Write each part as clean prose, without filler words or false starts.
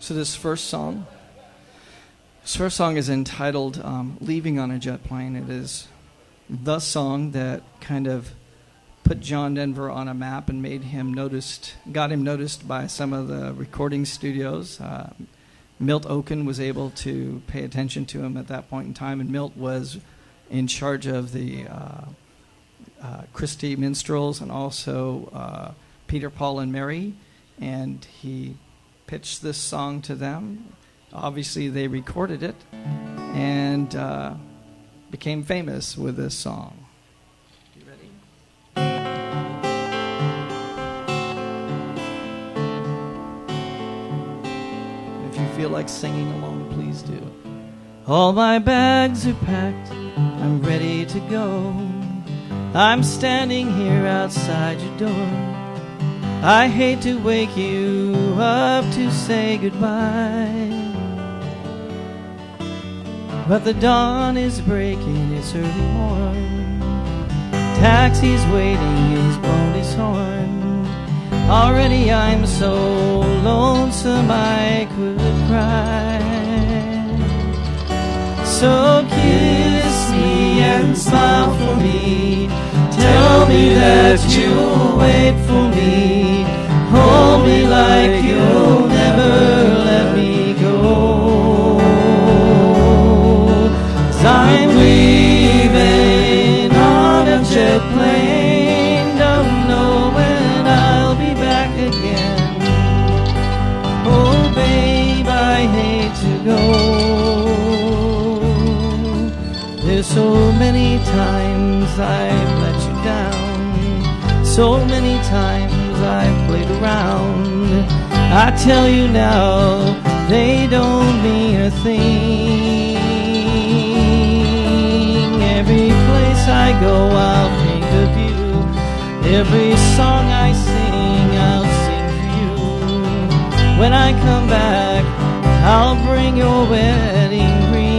So this first song is entitled Leaving on a Jet Plane. It is the song that kind of put John Denver on a map and got him noticed by some of the recording studios. Milt Oken was able to pay attention to him at that point in time, and Milt was in charge of the Christie Minstrels and also Peter, Paul, and Mary, and he pitched this song to them. Obviously, they recorded it and became famous with this song. You ready? If you feel like singing along, please do. All my bags are packed, I'm ready to go. I'm standing here outside your door. I hate to wake you up to say goodbye, but the dawn is breaking, it's early morn. Taxi's waiting, he's blown his horn. Already I'm so lonesome I could cry. So kiss me and smile for me. Tell me that you'll wait for me. Hold me like you'll never let me go. 'Cause I'm leaving on a jet plane. Don't know when I'll be back again. Oh babe, I hate to go. There's so many times I've let you down. So many times I've played around. I tell you now, they don't mean a thing. Every place I go, I'll think of you. Every song I sing, I'll sing for you. When I come back, I'll bring your wedding ring.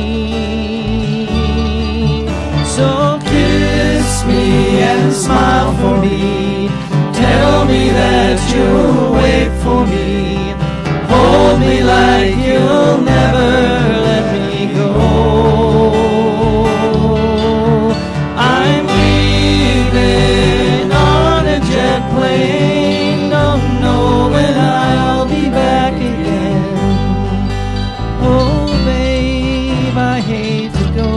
So kiss me and smile for me. Tell me that you'll wait for me. Hold me like you'll never let me go. I'm leaving on a jet plane. Don't know when I'll be back again. Oh babe, I hate to go.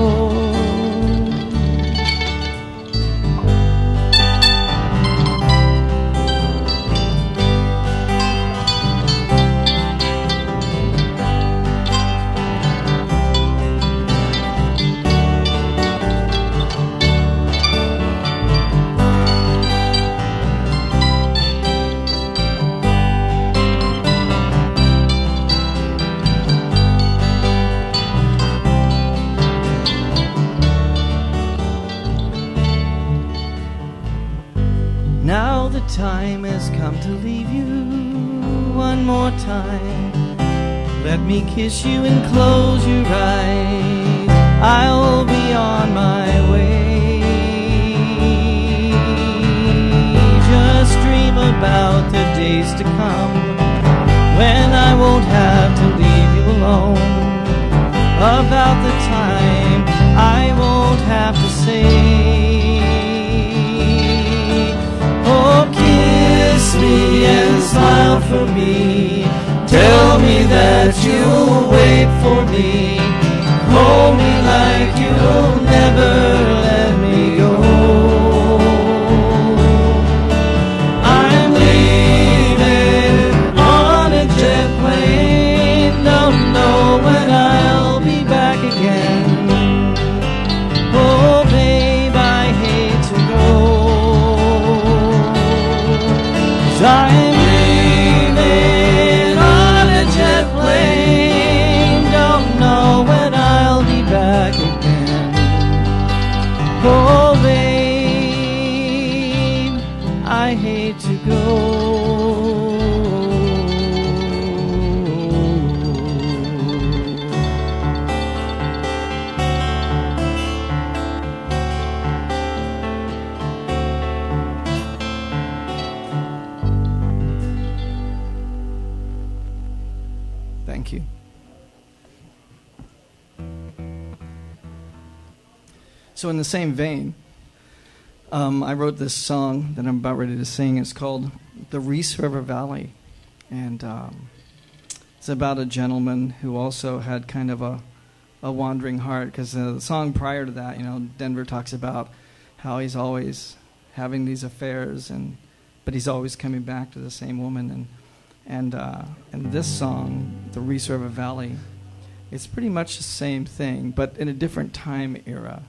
Now the time has come to leave you one more time. Let me kiss you and close your eyes. I'll be on my way. Just dream about the days to come when I won't have to leave you alone. About the time I won't have to say, oh, kiss me and smile for me. Tell me that you'll wait for me. Hold me like you'll never let me go. I'm leaving on a jet plane. Don't know when I'll be back again. Oh, babe, I hate to go. 'Cause I'm leaving on a jet plane. Don't know when I'll be back again. Thank you. So in the same vein, I wrote this song that I'm about ready to sing. It's called The Reese River Valley. And it's about a gentleman who also had kind of a wandering heart, because the song prior to that, Denver talks about how he's always having these affairs, but he's always coming back to the same woman. And this song, The Reese River Valley, it's pretty much the same thing, but in a different time era.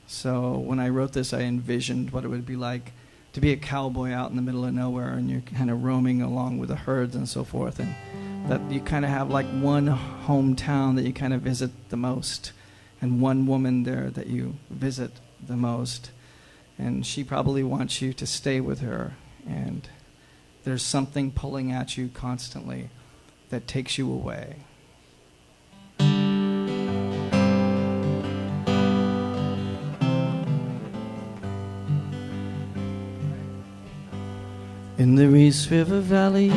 So when I wrote this, I envisioned what it would be like to be a cowboy out in the middle of nowhere, and you're kind of roaming along with the herds and so forth, and that you kind of have like one hometown that you kind of visit the most, and one woman there that you visit the most, and she probably wants you to stay with her, and there's something pulling at you constantly that takes you away. In the Reese River Valley,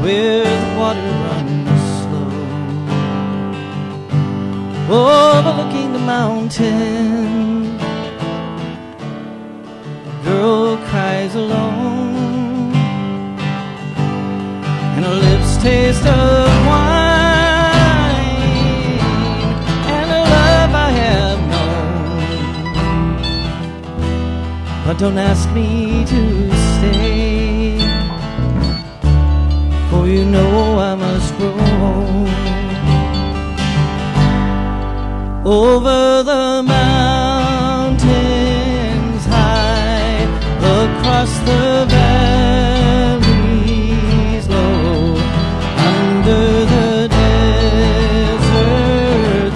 where the water runs slow, overlooking the mountain, a girl cries alone, and her lips taste of wine, and a love I have known. But don't ask me to stay, for you know I must roam over the mountains high, across the valleys low, under the desert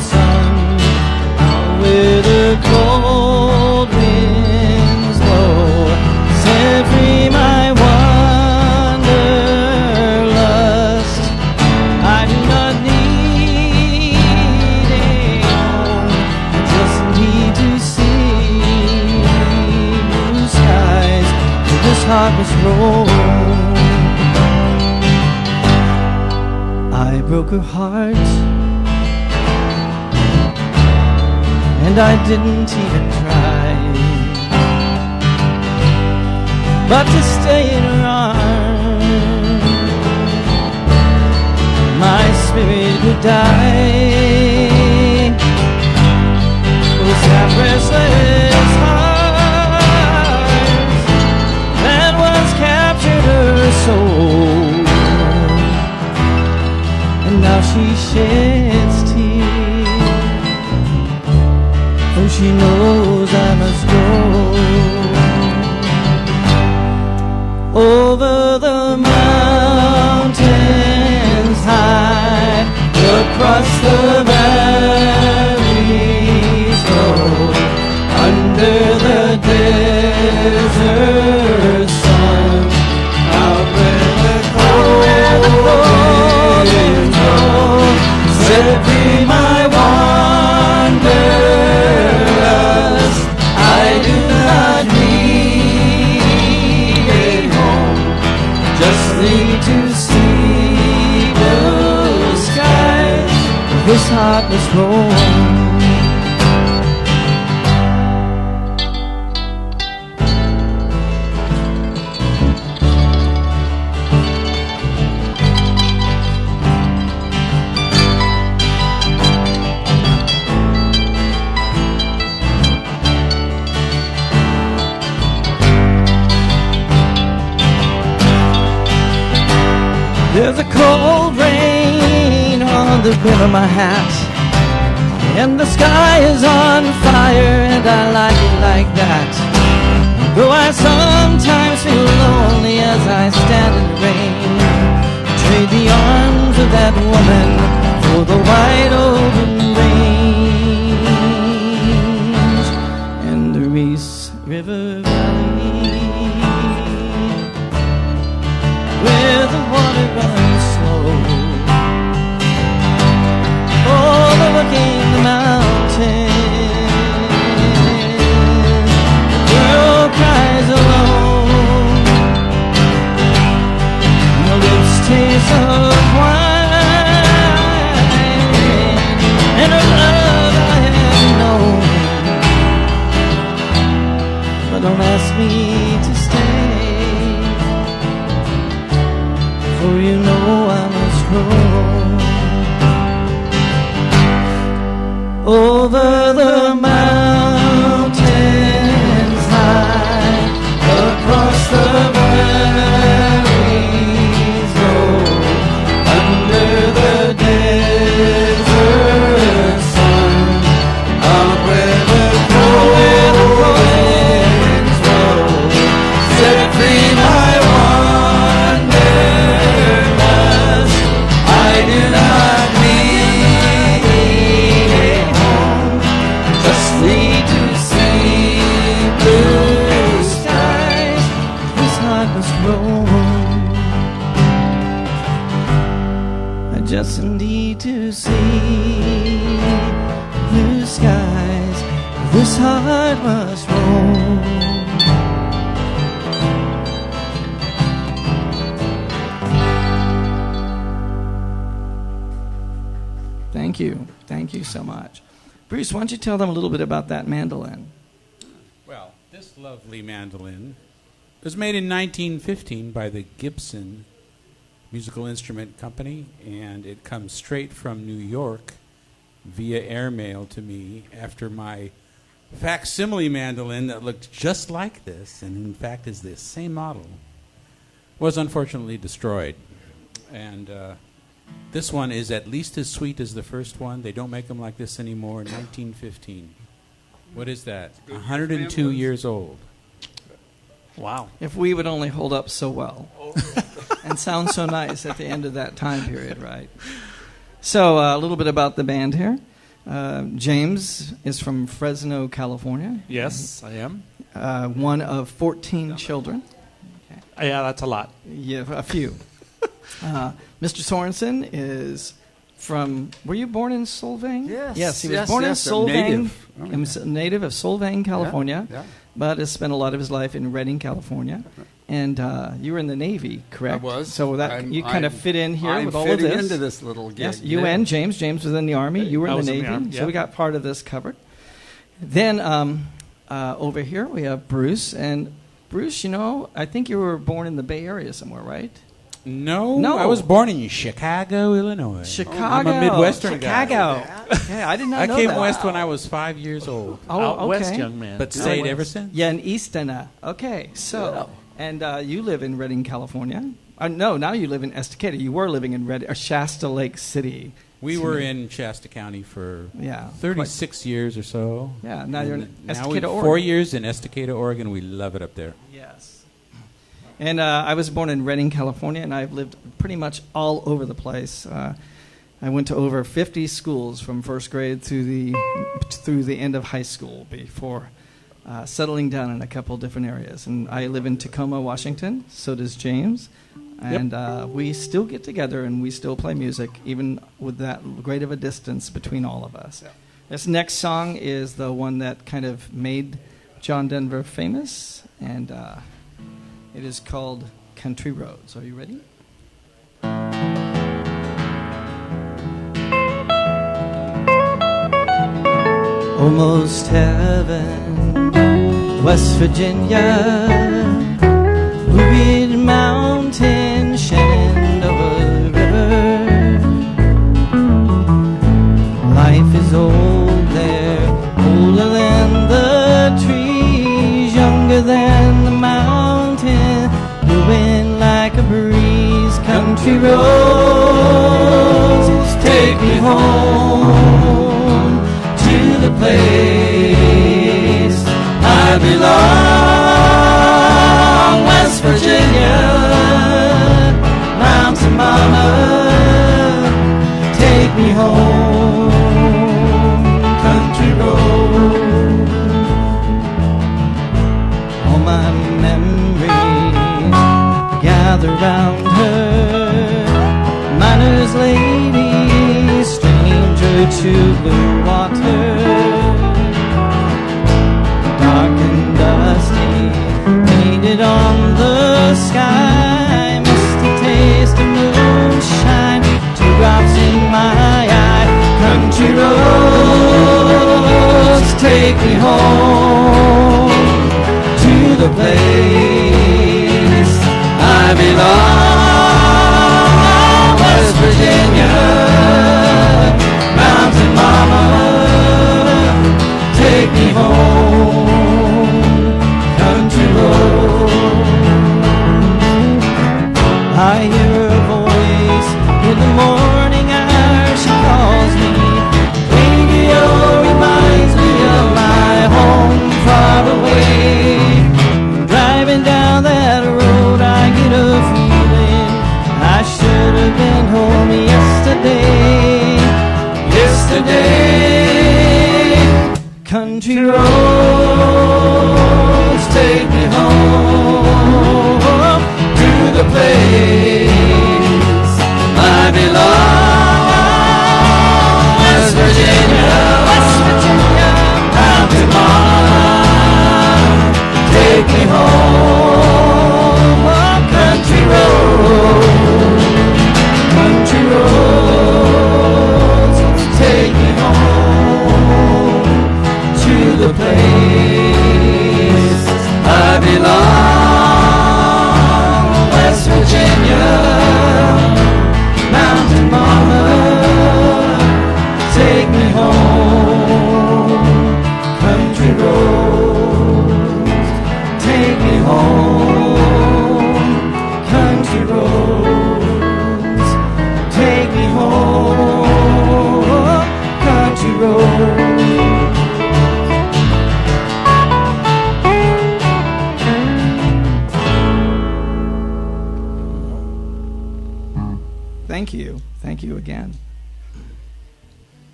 sun, out where the cold winds blow, set free my wanderlust. I do not need a home, I just need to see blue skies where this heart must roam. I broke her heart, and I didn't even try, but to stay in her arms, my spirit would die. Those half restless hearts that once captured her soul, and now she sheds tears, for she knows I must go over the mountains high, across the valleys low, under the desert sun, out where the cold winds blow, set free my wanderlust. I do not need a home, just need to see blue skies, this heart must roam. There's a cold rain on the brim of my hat, and the sky is on fire, and I like it like that. Though I sometimes feel lonely as I stand in the rain, trade the arms of that woman for the wide open range and the Reese River Valley, where the water runs slow, overlooking the mountain. The girl cries alone, her lips taste grace of wine and a love I have known. But don't ask me to stay, for you know I must roam over the mountains high, across the valleys low, under the desert sun, out where the cold winds blow. Set free my wanderlust, I do not need a home, just need to see blue skies. This heart must roam. I just need to see blue skies. This heart must roam. Thank you so much. Bruce, why don't you tell them a little bit about that mandolin? Well, this lovely mandolin was made in 1915 by the Gibson Musical Instrument Company, and it comes straight from New York via airmail to me after my facsimile mandolin that looked just like this, and in fact is the same model, was unfortunately destroyed. And this one is at least as sweet as the first one. They don't make them like this anymore. 1915. What is that? 102 years old. Wow. If we would only hold up so well and sound so nice at the end of that time period, right? So a little bit about the band here. James is from Fresno, California. Yes, I am. One of 14 children. Okay. Yeah, that's a lot. Yeah, a few. Mr. Sorenson is from, were you born in Solvang? Yes. Yes, he was born in Solvang. Native of Solvang, California, Yeah. but has spent a lot of his life in Redding, California. And you were in the Navy, correct? I was. So that you kind of fit in here I'm with all of this. fitting into this little gig. Yes, you and James. James was in the Army. You were I in was the in the Navy. Army, yeah. So we got part of this covered. Then over here we have Bruce. And Bruce, you know, I think you were born in the Bay Area somewhere, right? No, I was born in Chicago, Illinois. Chicago. I'm a Midwestern guy. Chicago. Yeah, I did not I know came that. west when I was 5 years old, Out okay. west, young man. but stayed ever since. Yeah, in Eastana. Okay, so, and you live in Redding, California. No, now you live in Estacada. You were living in Redding, or Shasta Lake City. We were in Shasta County for Yeah, 36 years or so. Yeah, now you're in Now Estacada, we Oregon. 4 years in Estacada, Oregon. We love it up there. Yes. And I was born in Redding, California, and I've lived pretty much all over the place. I went to over 50 schools from first grade through the end of high school before settling down in a couple different areas. And I live in Tacoma, Washington. So does James. And we still get together and we still play music, even with that great of a distance between all of us. Yeah. This next song is the one that kind of made John Denver famous, and it is called Country Roads. Are you ready? Almost heaven, West Virginia, Blue Ridge Mountain, Shenandoah River. Life is old there, older than the trees, younger than the mountain, moving like a breeze. Country roads, take me home to the place I belong. West Virginia, Mountain Mama, take me home. Country road, all my memories gather round her. Miner's lady, stranger to blue water, dark and dusty, painted on the sky, misty taste of moon. I hear her voice in the morning hour. She calls me. Radio reminds me of my home far away. Driving down that road, I get a feeling I should have been home yesterday. Country roads take me home to the place I belong. West Virginia, Mountain Mama, take me home. Oh, country roads take me home to the place I belong. West Virginia, Mountain Mama, take me home. Country roads, take me home. Country roads, take me home. Country roads. Thank you again.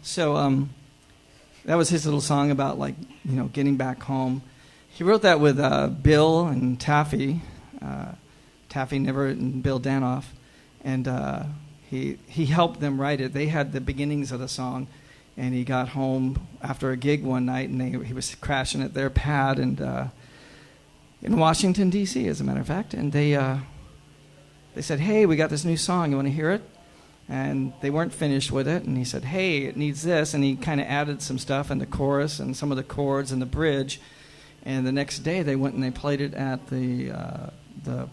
So that was his little song about, like, getting back home. He wrote that with Bill and Taffy, Never and Bill Danoff, and he helped them write it. They had the beginnings of the song, and he got home after a gig one night, and he was crashing at their pad and in Washington D.C. as a matter of fact, and they said, "Hey, we got this new song. You want to hear it?" And they weren't finished with it, and he said, "Hey, it needs this," and he kind of added some stuff in the chorus and some of the chords and the bridge. And the next day they went and they played it at the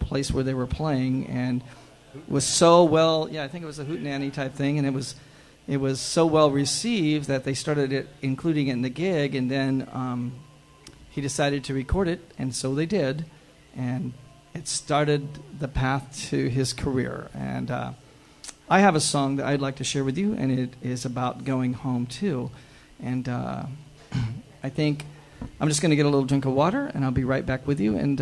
place where they were playing, and was so well, I think it was a hootenanny type thing, and it was so well received that they started including it in the gig, and then he decided to record it, and so they did, and it started the path to his career. And I have a song that I'd like to share with you, and it is about going home too. And I think I'm just going to get a little drink of water, and I'll be right back with you. And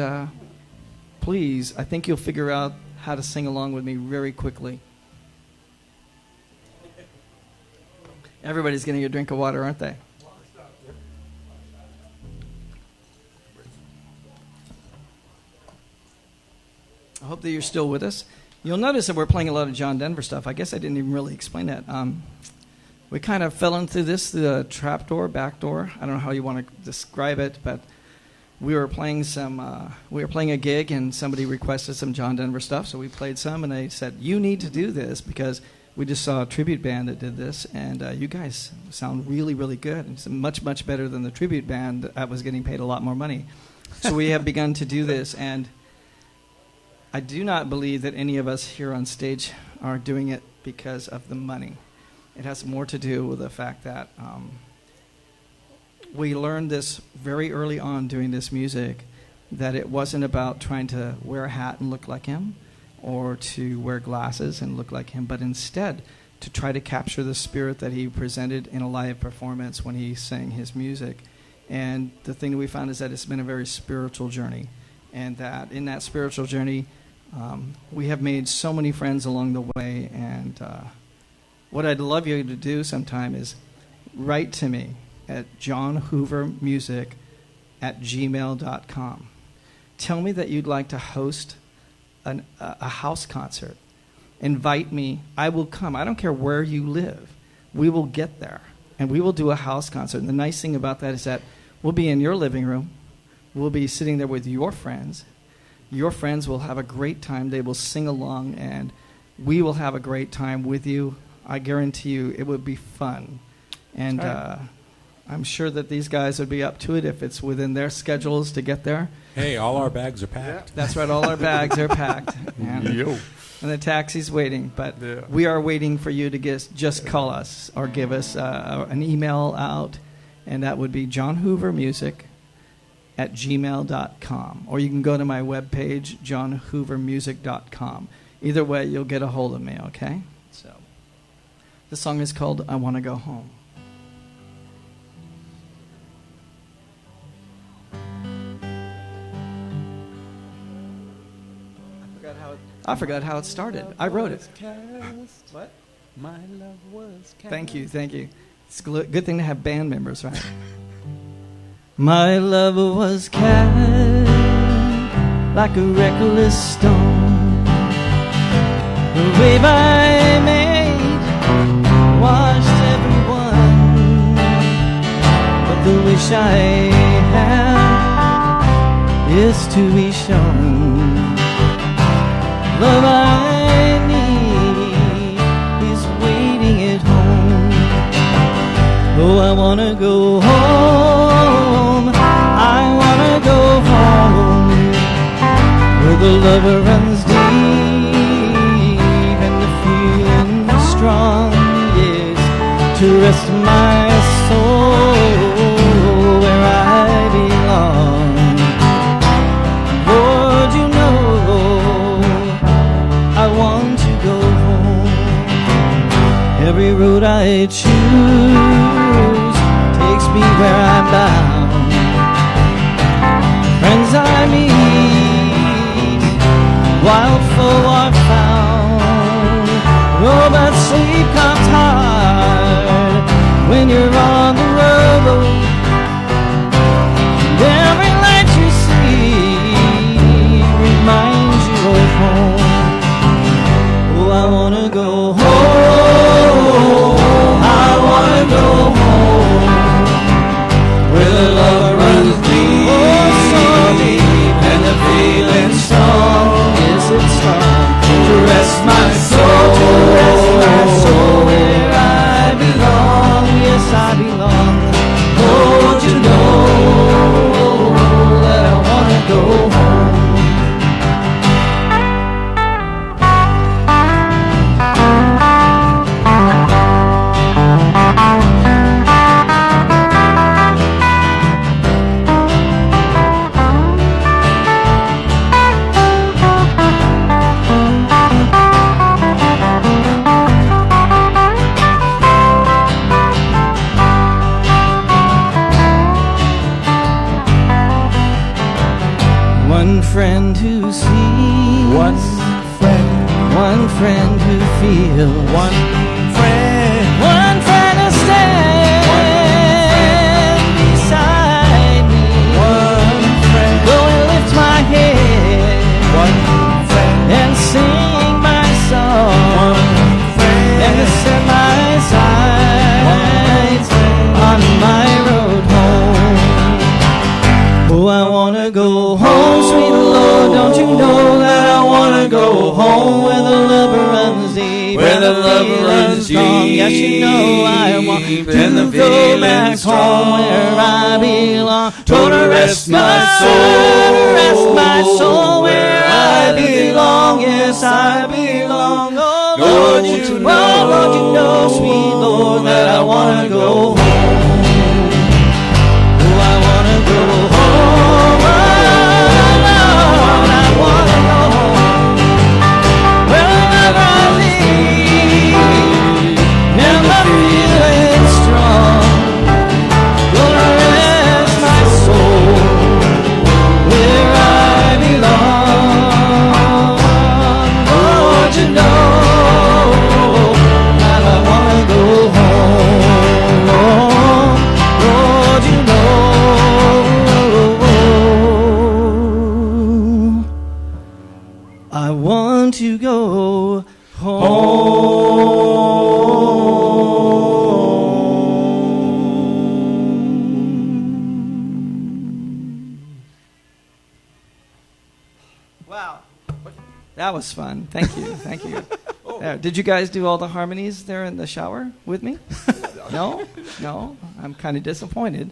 please, I think you'll figure out how to sing along with me very quickly. Everybody's getting a drink of water, aren't they? I hope that you're still with us. You'll notice that we're playing a lot of John Denver stuff. I guess I didn't even really explain that. We kind of fell into this, the trap door, back door. I don't know how you want to describe it, but we were playing a gig, and somebody requested some John Denver stuff, so we played some, and they said, "You need to do this," because we just saw a tribute band that did this, and you guys sound really, really good. It's much, much better than the tribute band that was getting paid a lot more money. So we have begun to do this, and I do not believe that any of us here on stage are doing it because of the money. It has more to do with the fact that we learned this very early on doing this music, that it wasn't about trying to wear a hat and look like him or to wear glasses and look like him, but instead to try to capture the spirit that he presented in a live performance when he sang his music. And the thing that we found is that it's been a very spiritual journey, and that in that spiritual journey, we have made so many friends along the way. And what I'd love you to do sometime is write to me at johnhoovermusic@gmail.com. Tell me that you'd like to host a house concert. Invite me. I will come. I don't care where you live. We will get there, and we will do a house concert. And the nice thing about that is that we'll be in your living room. We'll be sitting there with your friends. Your friends will have a great time. They will sing along, and we will have a great time with you. I guarantee you it would be fun. And I'm sure that these guys would be up to it if it's within their schedules to get there. Hey, all our bags are packed. Yeah. That's right, all our bags are packed. And the taxi's waiting. But we are waiting for you to just call us or give us an email out, and that would be johnhoovermusic@gmail.com. Or you can go to my webpage, johnhoovermusic.com. Either way, you'll get a hold of me, okay? So, the song is called I Want to Go Home. I forgot how it started. I wrote it. What? My love was cast. Thank you. It's a good thing to have band members, right? My love was cast like a reckless stone. The wave I made washed everyone, but the wish I have is to be shown. Love I need is waiting at home. Oh, I wanna go home. I wanna go home, where the lover runs deep and the feeling strong. Yes, to rest my soul where I belong. Lord, you know I want to go home. Every road I choose takes me where I'm bound. Friends I meet, wild foe are found. Oh, but sleep comes hard when you're on the road. And every light you see reminds you of home. Oh, I wanna go home. I wanna go home, where the love runs deep, oh, so deep, and the feeling strong. Yes, it's strong. To rest my soul, where I belong. Yes, I belong. Don't you know that I wanna go home? One friend who sees, one friend who feels, one friend to stand beside me, one friend go and lift my head, one friend and sing my song, one friend and to set my sights on my road home. Oh, I wanna go home, sweet Lord, don't you know that I wanna go home, where the love runs deep, where the love runs strong. deep, Yes, you know I want and to the go back feeling's home, where I belong. To rest my soul where I belong. Yes, I belong. Oh, Lord, you know, sweet Lord, that I wanna go home. Oh, I wanna go home. Oh, Lord, I wanna go home, where the love runs deep and the feeling strong. Gonna rest my soul where I belong. Lord, you know that I wanna go home. Lord, you know I want to go home. Wow. That was fun. Thank you. Thank you. Did you guys do all the harmonies there in the shower with me? No? No? I'm kind of disappointed.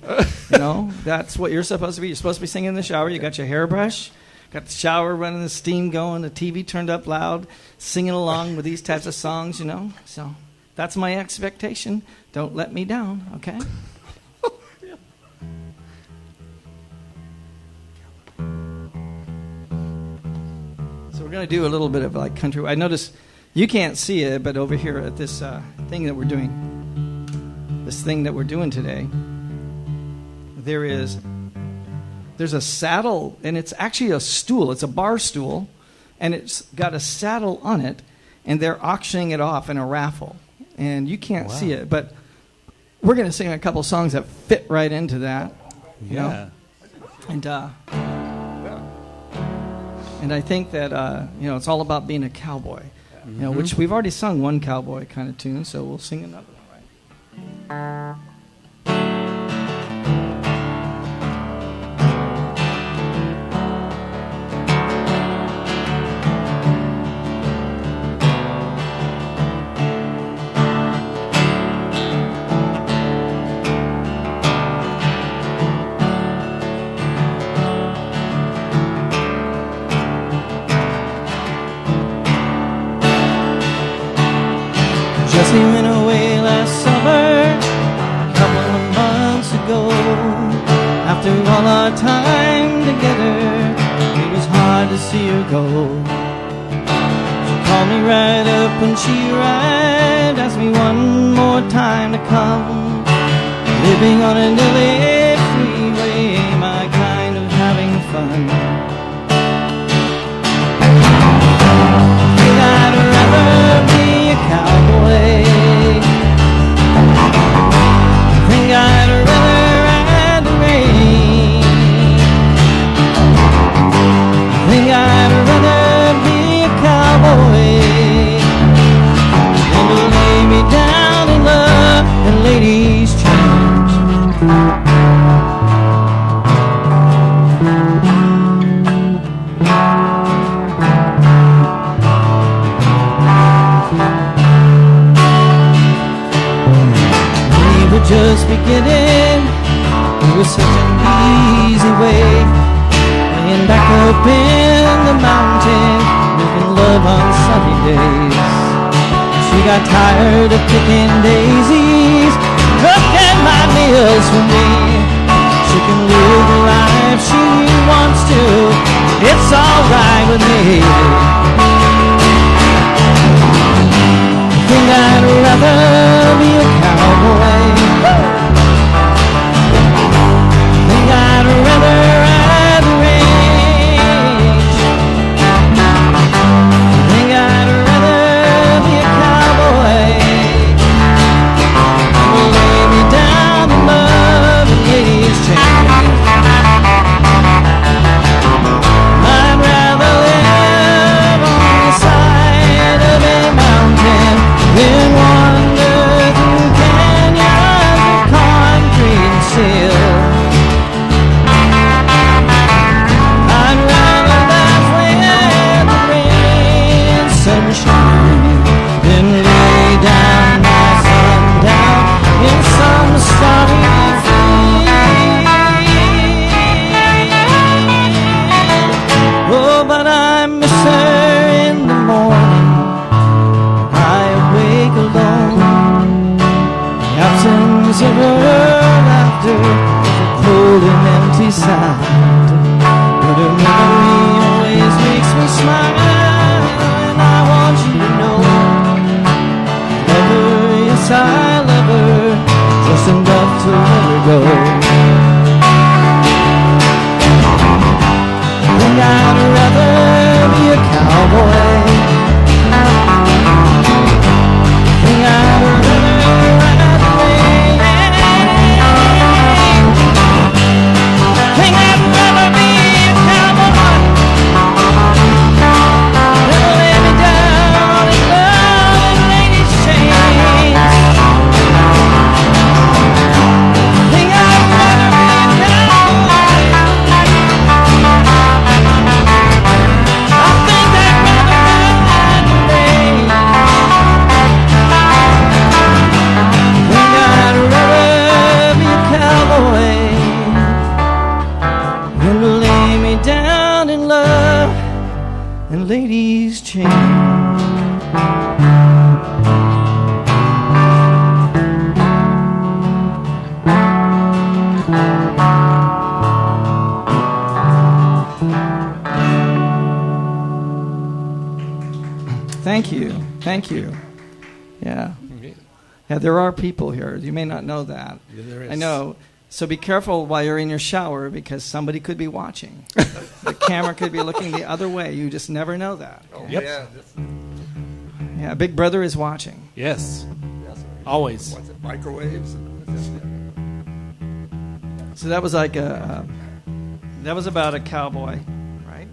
You know, that's what you're supposed to be. You're supposed to be singing in the shower. You got your hairbrush, got the shower running, the steam going, the TV turned up loud, singing along with these types of songs, you know. So that's my expectation. Don't let me down, okay? So we're We're going to do a little bit of like country. I noticed you can't see it, but over here at this thing that we're doing today, there's a saddle, and it's actually a stool. It's a bar stool, and it's got a saddle on it, and they're auctioning it off in a raffle. And you can't see it, but we're going to sing a couple songs that fit right into that. You know? And I think that it's all about being a cowboy, which we've already sung one cowboy kind of tune, so we'll sing another one, right? He went away last summer, a couple of months ago. After all our time together, it was hard to see her go. She called me right up when she arrived, asked me one more time to come. Living on a Dilley freeway, my kind of having fun. I think I'd rather be a cowboy. I think I'd rather ride the range. I think I'd rather be a cowboy than to lay me down in love and ladies' chains. Just beginning, it was such an easy way, laying back up in the mountain, making love on sunny days. She got tired of picking daisies, cooking my meals for me. She can live the life she wants to, it's alright with me. I think I'd rather be a cowboy. I'd rather ride the range. I think I'd rather be a cowboy than lay me down in love and ladies' chains. I'd rather live on the side of a mountain than wander through canyons of concrete and steel. Sunshine, then lay down my sundown in some starry field. Oh, but I miss her in the morning. I awake alone. The absence of her laughter is a cold and empty sound. But her memory always makes me smile. I love her just enough to let her go. I think I'd rather be a cowboy. I think I'd rather ride the range. I think I'd Thank you. Yeah. Okay. Yeah, there are people here. You may not know that. Yeah, there is. I know. So be careful while you're in your shower because somebody could be watching. The camera could be looking the other way. You just never know that. Okay? Yep. Yeah. Yeah, Big Brother is watching. Yes. Yes. Always. What's it? Microwaves. So that was like that was about a cowboy, right?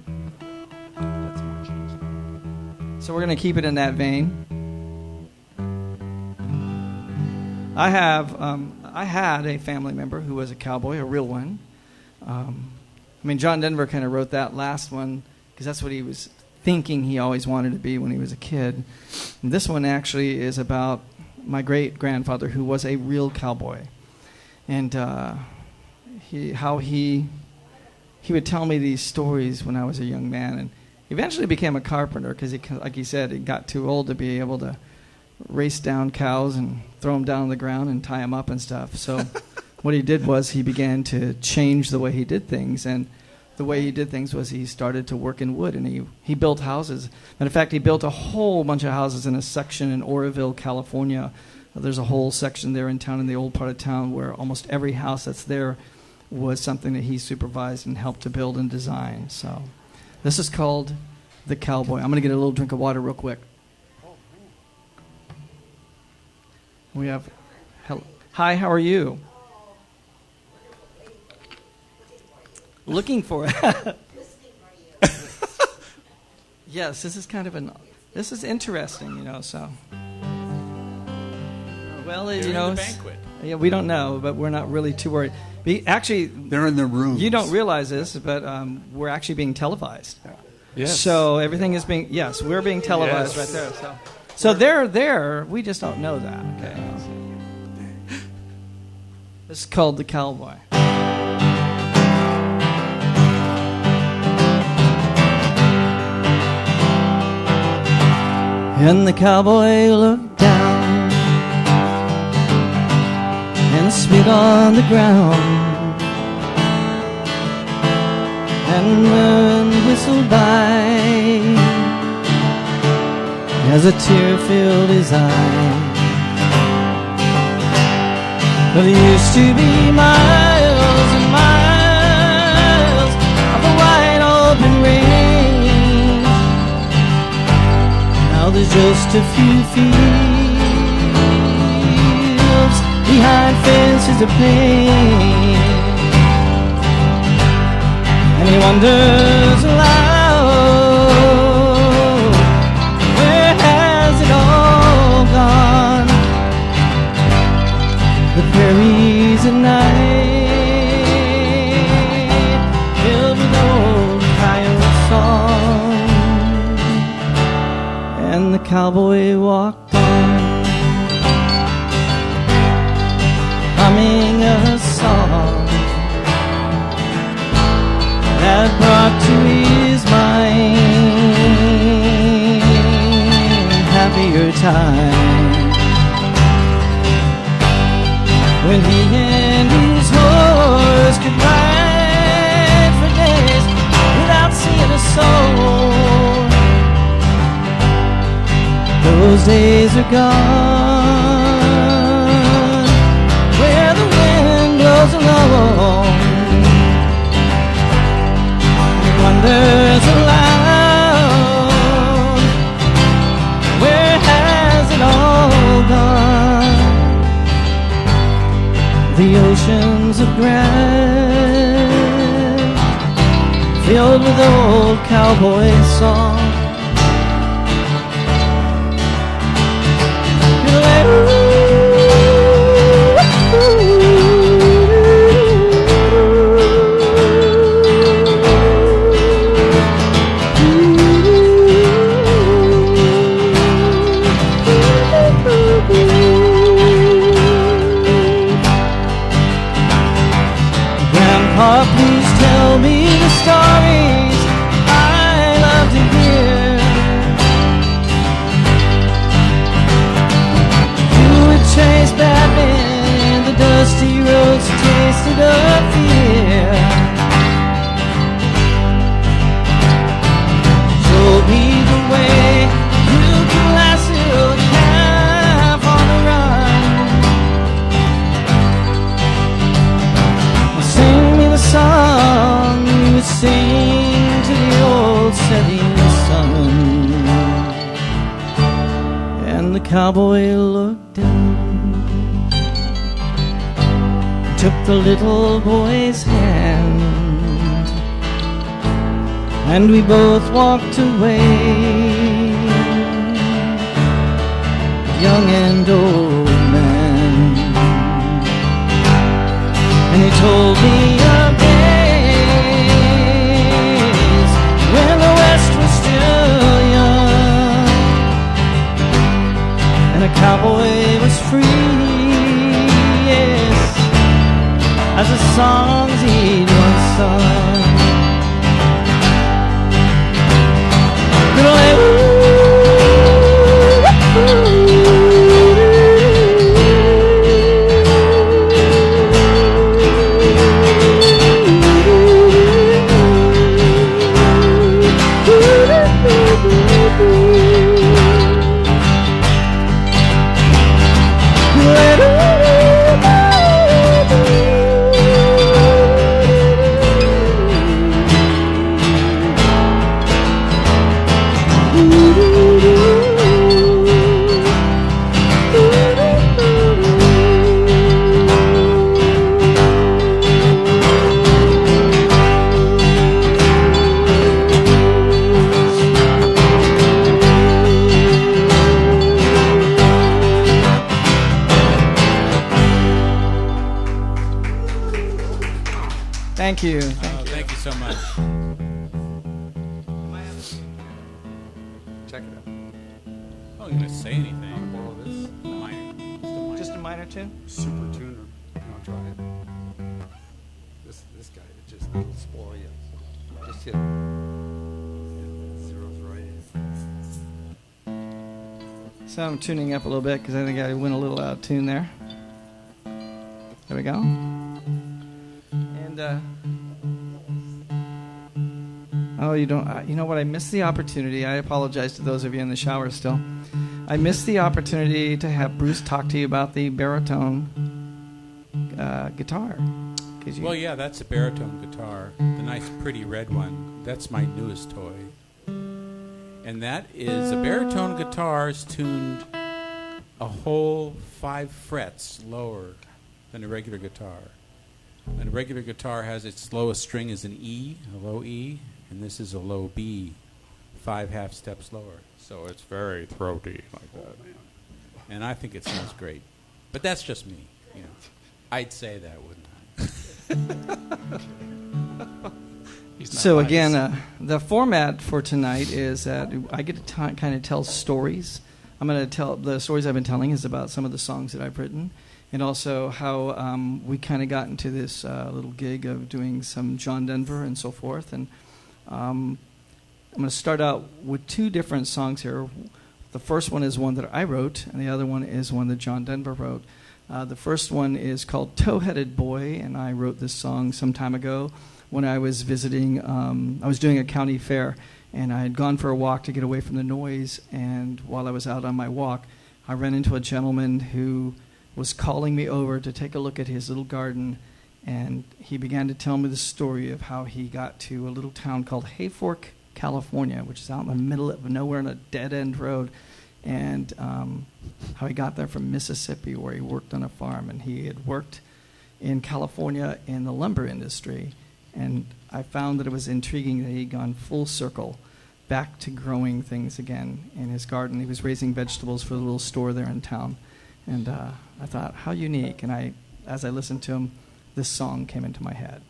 So we're going to keep it in that vein. I had a family member who was a cowboy, a real one. John Denver kind of wrote that last one because that's what he was thinking he always wanted to be when he was a kid. And this one actually is about my great-grandfather who was a real cowboy. And he would tell me these stories when I was a young man, and eventually became a carpenter because, like he said, he got too old to be able to race down cows and throw them down on the ground and tie them up and stuff. So what he did was he began to change the way he did things, and the way he did things was he started to work in wood, and he built houses. Matter of fact, he built a whole bunch of houses in a section in Oroville, California. There's a whole section there in town, in the old part of town, where almost every house that's there was something that he supervised and helped to build and design. So this is called The Cowboy. I'm going to get a little drink of water real quick. We have, hi, how are you? Looking for it. Yes, this is kind of this is interesting, so. Well, They're in the banquet. Yeah, we don't know, but we're not really too worried. Actually, They're in their rooms. you don't realize this, but we're actually being televised. Yes. So everything is we're being televised right there. So they're there. We just don't know that. Okay. This is called The Cowboy. And the cowboy looked down and spit on the ground, and the wind whistled by as a tear filled his eye. But it used to be miles and miles of a wide open range. Now there's just a few fields behind fences of pain, and he wonders aloud, where has it all gone? The prairies at night, filled with old coyote song, and the cowboy walked on, humming a song that brought to his mind happier times, when he and his horse could ride for days without seeing a soul. Those days are gone, where the wind blows alone, and wonders aloud, where has it all gone? The oceans of grass, filled with old cowboy song. Grandpa, please tell me the stories I love to hear. the cowboy looked down, took the little boy's hand, and we both walked away, young and old man. And he told me of days when the West was still young, and a cowboy was free, yes, as the songs he'd once sung. Thank you. Thank you so much. Check it out. I wasn't going to say anything. I'll borrow this. Minor. Just a minor tune? Super tuner. I'll try it. This guy, it just will spoil you. Just hit zeros right in. So I'm tuning up a little bit because I think I went a little out of tune there. There we go. And you know what? I missed the opportunity. I apologize to those of you in the shower still. I missed the opportunity to have Bruce talk to you about the baritone guitar. Well, yeah, that's a baritone guitar, the nice, pretty red one. That's my newest toy. And that is a baritone guitar is tuned a whole 5 frets lower than a regular guitar. And a regular guitar has its lowest string is an E, a low E, and this is a low B, 5 half steps lower. So it's very throaty like that. And I think it sounds great. But that's just me. You know, I'd say that, wouldn't I? So again, the format for tonight is that I get to kind of tell stories. I'm going to tell the stories I've been telling is about some of the songs that I've written, and also how we kind of got into this little gig of doing some John Denver and so forth. And I'm going to start out with 2 different songs here. The first one is one that I wrote, and the other one is one that John Denver wrote. The first one is called Tow-Headed Boy, and I wrote this song some time ago when I was visiting. I was doing a county fair, and I had gone for a walk to get away from the noise, and while I was out on my walk, I ran into a gentleman who was calling me over to take a look at his little garden, and he began to tell me the story of how he got to a little town called Hayfork, California, which is out in the middle of nowhere on a dead-end road, and how he got there from Mississippi, where he worked on a farm, and he had worked in California in the lumber industry. And I found that it was intriguing that he'd gone full circle back to growing things again in his garden. He was raising vegetables for the little store there in town. And I thought, how unique. And as I listened to him, this song came into my head.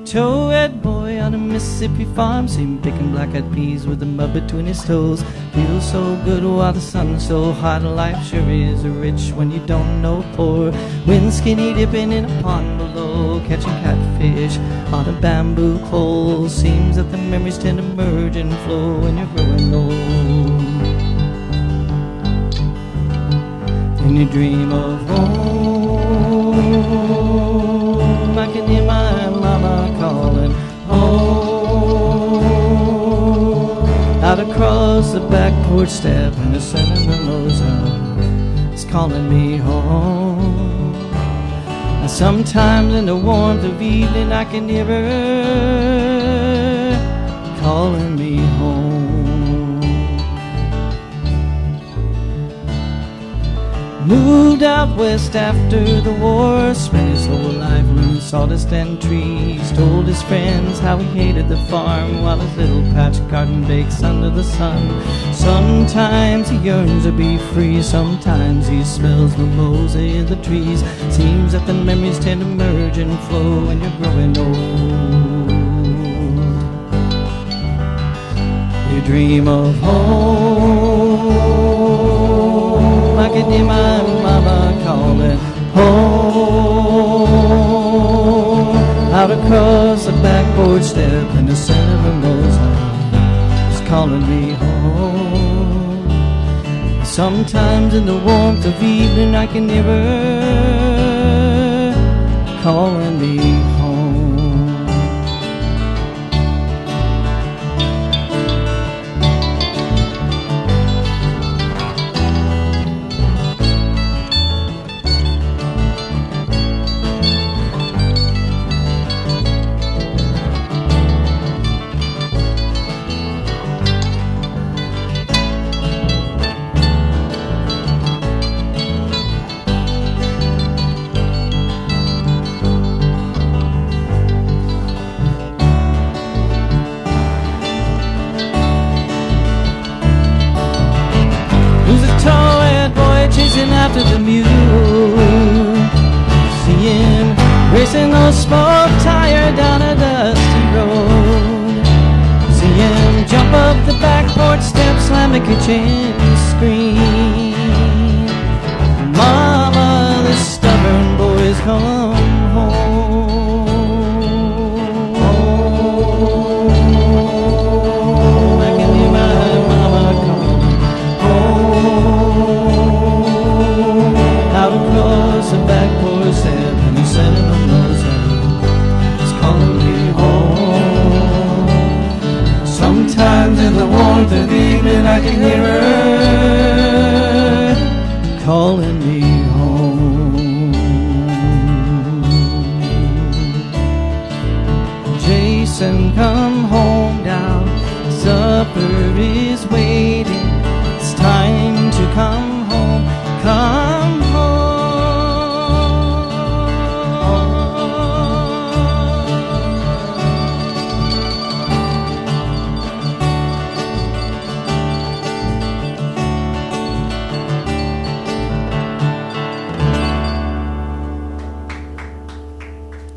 Tow-head boy on a Mississippi farm, seen picking black-eyed peas with the mud between his toes. Feels so good while the sun's so hot, and life sure is rich when you don't know poor. Wind skinny dipping in a pond below, catching catfish on a bamboo pole. Seems that the memories tend to merge and flow when you're growing old. And you dream of home, I can hear my mama calling home. Out across the back porch step, and the cinnamon ozone is calling me home. And sometimes in the warmth of evening I can hear her calling me home. Moved out west after the war, spent his whole life learning sawdust and trees. Told his friends how he hated the farm while his little patch garden bakes under the sun. Sometimes he yearns to be free, sometimes he smells mimosa in the trees. Seems that the memories tend to merge and flow when you're growing old. You dream of home, I can hear my mama calling home. Out across the back porch step and the scent of a mimosa is calling me home. Sometimes in the warmth of evening I can hear her calling me home. Chasing after the mule, see him racing those smoke tire down a dusty road. See him jump up the back porch steps, slam the kitchen screen. Mama, the stubborn boy's come home. I can hear my mama calling home. Out across the back porch step and the cinnamon mimosa is calling me home. Sometimes in the warmth of the evening I can hear her calling me home. Jason, come home now, supper is waiting. It's time to come home. Come home.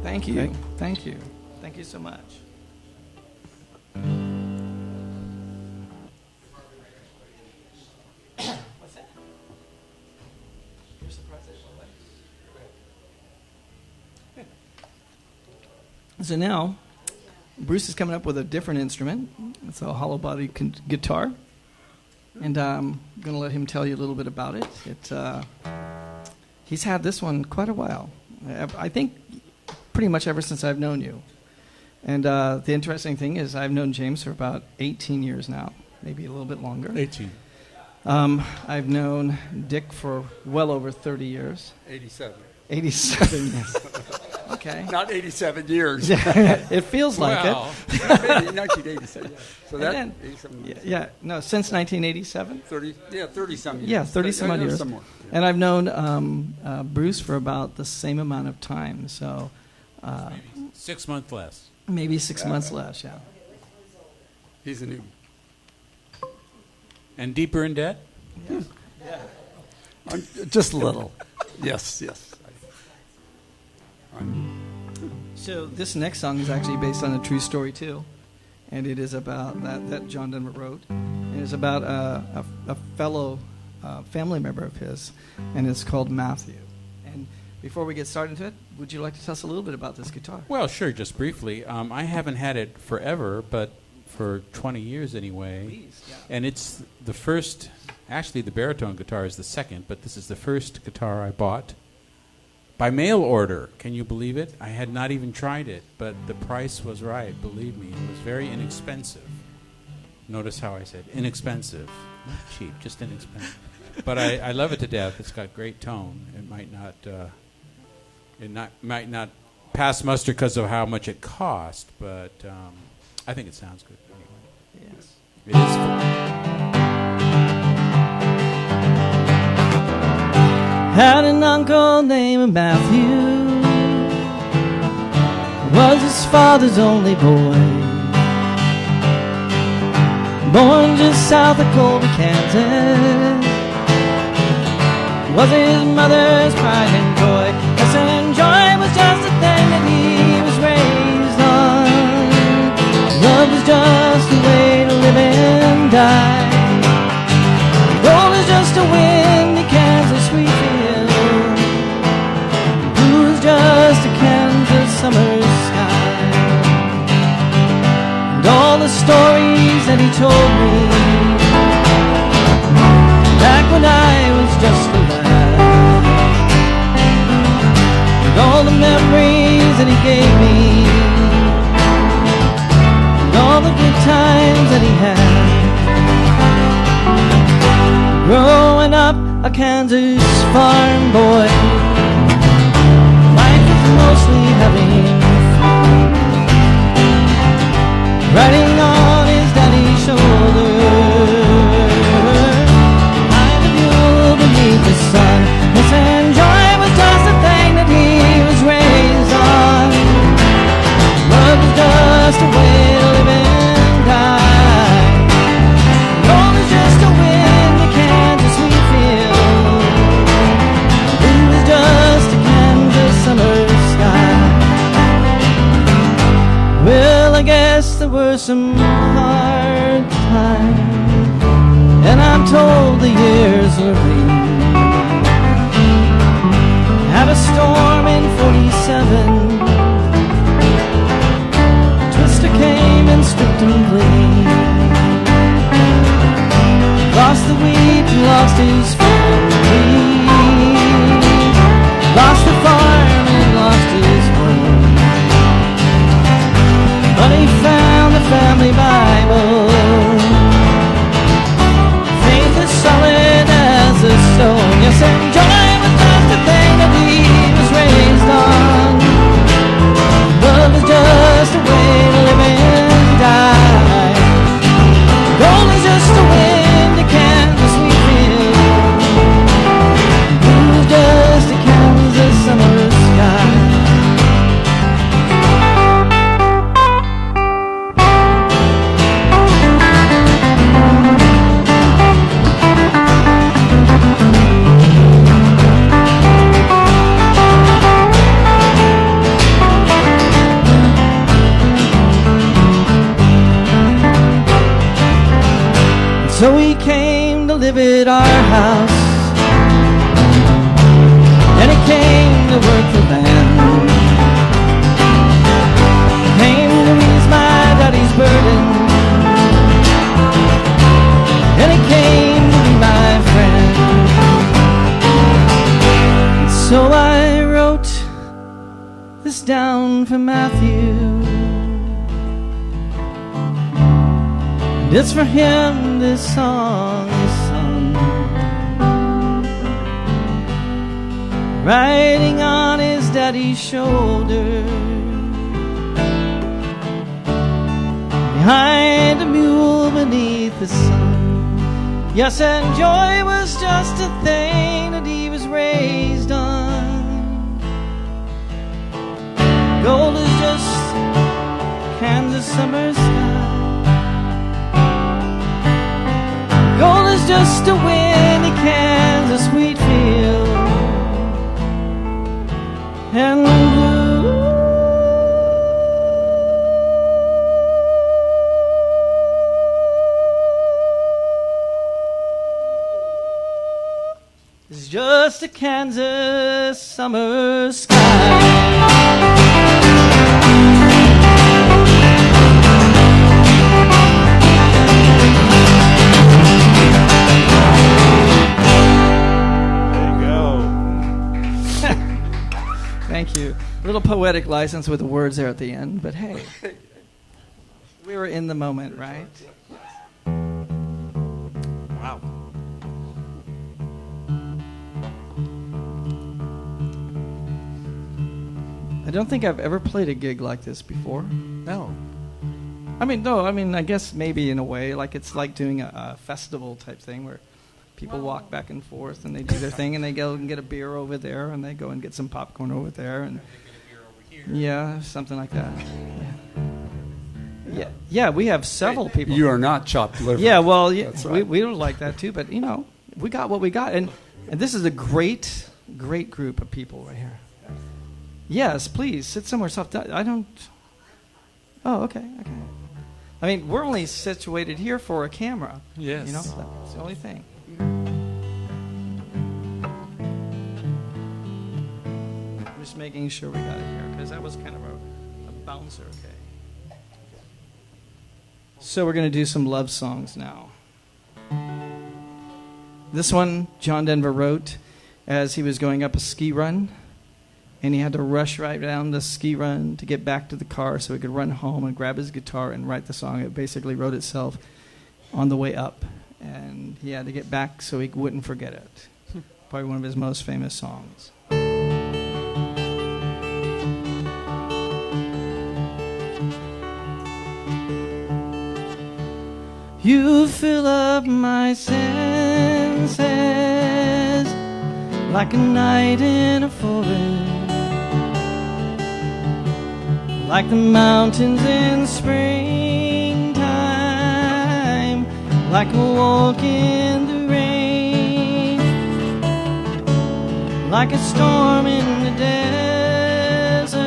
Thank you. Thank you. Thank you so much. What's that? You're surprised I show it? So now, Bruce is coming up with a different instrument. It's a hollow body guitar. And I'm going to let him tell you a little bit about it. He's had this one quite a while. I think pretty much ever since I've known you. And the interesting thing is I've known James for about 18 years now, maybe a little bit longer. 18. I've known Dick for well over 30 years. 87. 87 years. Okay. Not 87 years. It feels like it. 1987. Yeah. So that, then, 87 years. Yeah, no, since 1987. 30-some years. Yeah, 30-some odd years. Some more. Yeah. And I've known Bruce for about the same amount of time, so... maybe 6 months less. Maybe 6 months less, yeah. He's a new. And deeper in debt? Yeah. Just a little. Yes. So this next song is actually based on a true story, too. And it is about that John Denver wrote. It is about a fellow family member of his, and it's called Matthew. And before we get started into it, would you like to tell us a little bit about this guitar? Well, sure, just briefly. I haven't had it forever, but for 20 years anyway. Please, yeah. And it's the first, actually the baritone guitar is the second, but this is the first guitar I bought by mail order. Can you believe it? I had not even tried it, but the price was right, believe me. It was very inexpensive. Notice how I said inexpensive. Not cheap, just inexpensive. But I love it to death. It's got great tone. It might not pass muster because of how much it cost, but I think it sounds good anyway. It is. Had an uncle named Matthew, was his father's only boy, born just south of Colby, Kansas, was his mother's pride and joy. Yes, and joy was just a thing that he was raised on. Love was just a way to live and die. Gold is just a windy Kansas sweet field. Blue is just a Kansas summer sky. And all the stories that he told me back when I was just a lad, and all the memories that he gave me, and all the good times that he had. Growing up a Kansas farm boy, life was mostly having fun, riding on his daddy's shoulder, behind a mule beneath the sun. Yes, and joy was just a thing that he was raised on. Love was just a way to live and die. Gold is just a wind you can't just sweet feel. Blue is just a Kansas summer sky. Well, I guess there were some hard times, and I'm told the years were lean. Had a storm in 47, Twister came and stripped him clean. Lost the wheat, lost his family, lost the farm and lost his home. But he found the family Bible. Faith is solid as a stone. Yes, and joy was just a thing that he was raised on. Love is just a way to live and die. Gold is just a wind you can't just sweet feel. Blue is just a Kansas summer sky. So he came to live at our house, and he came to work the land, came to ease my daddy's burden, and he came to be my friend. And so I wrote this down for Matthew. It's for him this song is sung, riding on his daddy's shoulder, behind a mule beneath the sun. Yes, and joy was just a thing that he was raised on. Gold is just Kansas summer sky. Gold is just a windy Kansas wheat field, and blue is just a Kansas summer sky. Thank you. A little poetic license with the words there at the end, but hey, we were in the moment, right? Wow. I don't think I've ever played a gig like this before. No. I mean, no, I mean, I guess maybe in a way, like it's like doing a festival type thing where people walk back and forth and they do their thing and they go and get a beer over there and they go and get some popcorn over there and yeah, something like that. Yeah, we have several people. You are not chopped liver. Yeah, well, That's right. we don't like that too, but we got what we got, and this is a great group of people right here. Yes, please sit somewhere soft. I don't. Oh, okay. I mean, we're only situated here for a camera. Yes. That's the only thing. I'm just making sure we got it here because that was kind of a bouncer. Okay. So we're going to do some love songs now. This one, John Denver wrote as he was going up a ski run, and he had to rush right down the ski run to get back to the car so he could run home and grab his guitar and write the song. It basically wrote itself on the way up, and he had to get back so he wouldn't forget it. Probably one of his most famous songs. You fill up my senses like a night in a forest, like the mountains in springtime, like a walk in the rain, like a storm in the desert,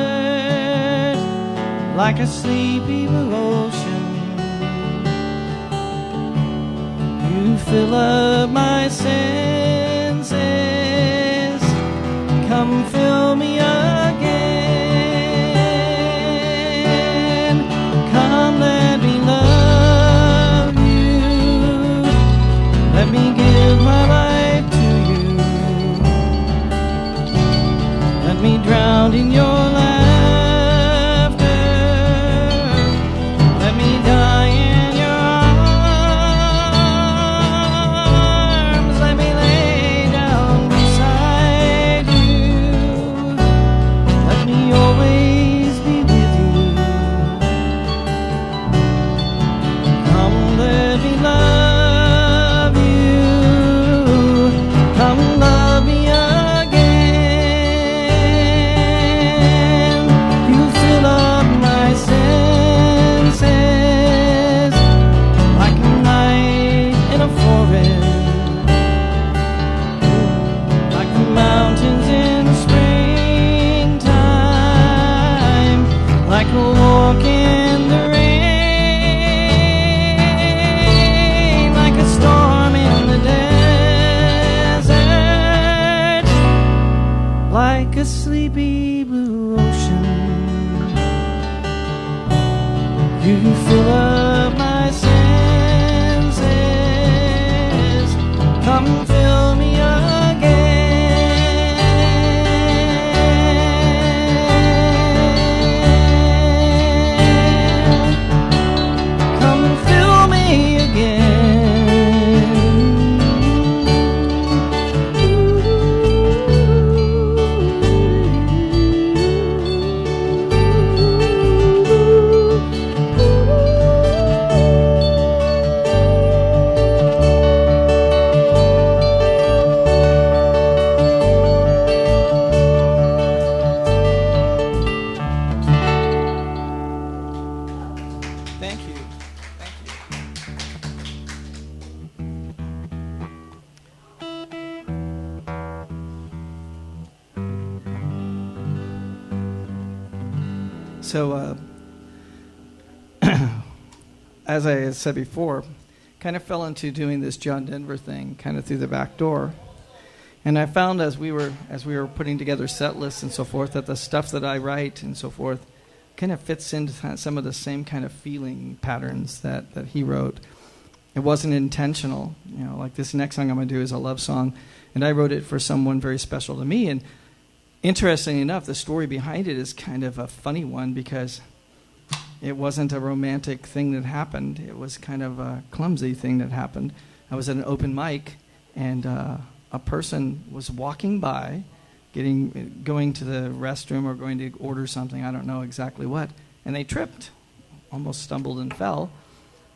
like a sleepy ocean. You fill up my senses, come fill me again, come let me love you, let me give my life to you, let me drown in your laughter, let me die in your arms, let me lay down beside you, let me always be with you. Come let me love you, come love me again. You fill up my senses like a night in a forest, like the mountains in springtime, like a walk in the rain, like a storm in the desert, like a sleepy blue ocean. You fill up my senses, come fill me again, come and fill me Thank you. So, as I had said before, kind of fell into doing this John Denver thing kind of through the back door. And I found as we were putting together set lists and so forth that the stuff that I write and so forth kind of fits into some of the same kind of feeling patterns that he wrote. It wasn't intentional. Like this next song I'm going to do is a love song, and I wrote it for someone very special to me. And interestingly enough, the story behind it is kind of a funny one because it wasn't a romantic thing that happened. It was kind of a clumsy thing that happened. I was at an open mic, and a person was walking by, going to the restroom or going to order something, I don't know exactly what, and they tripped almost stumbled and fell.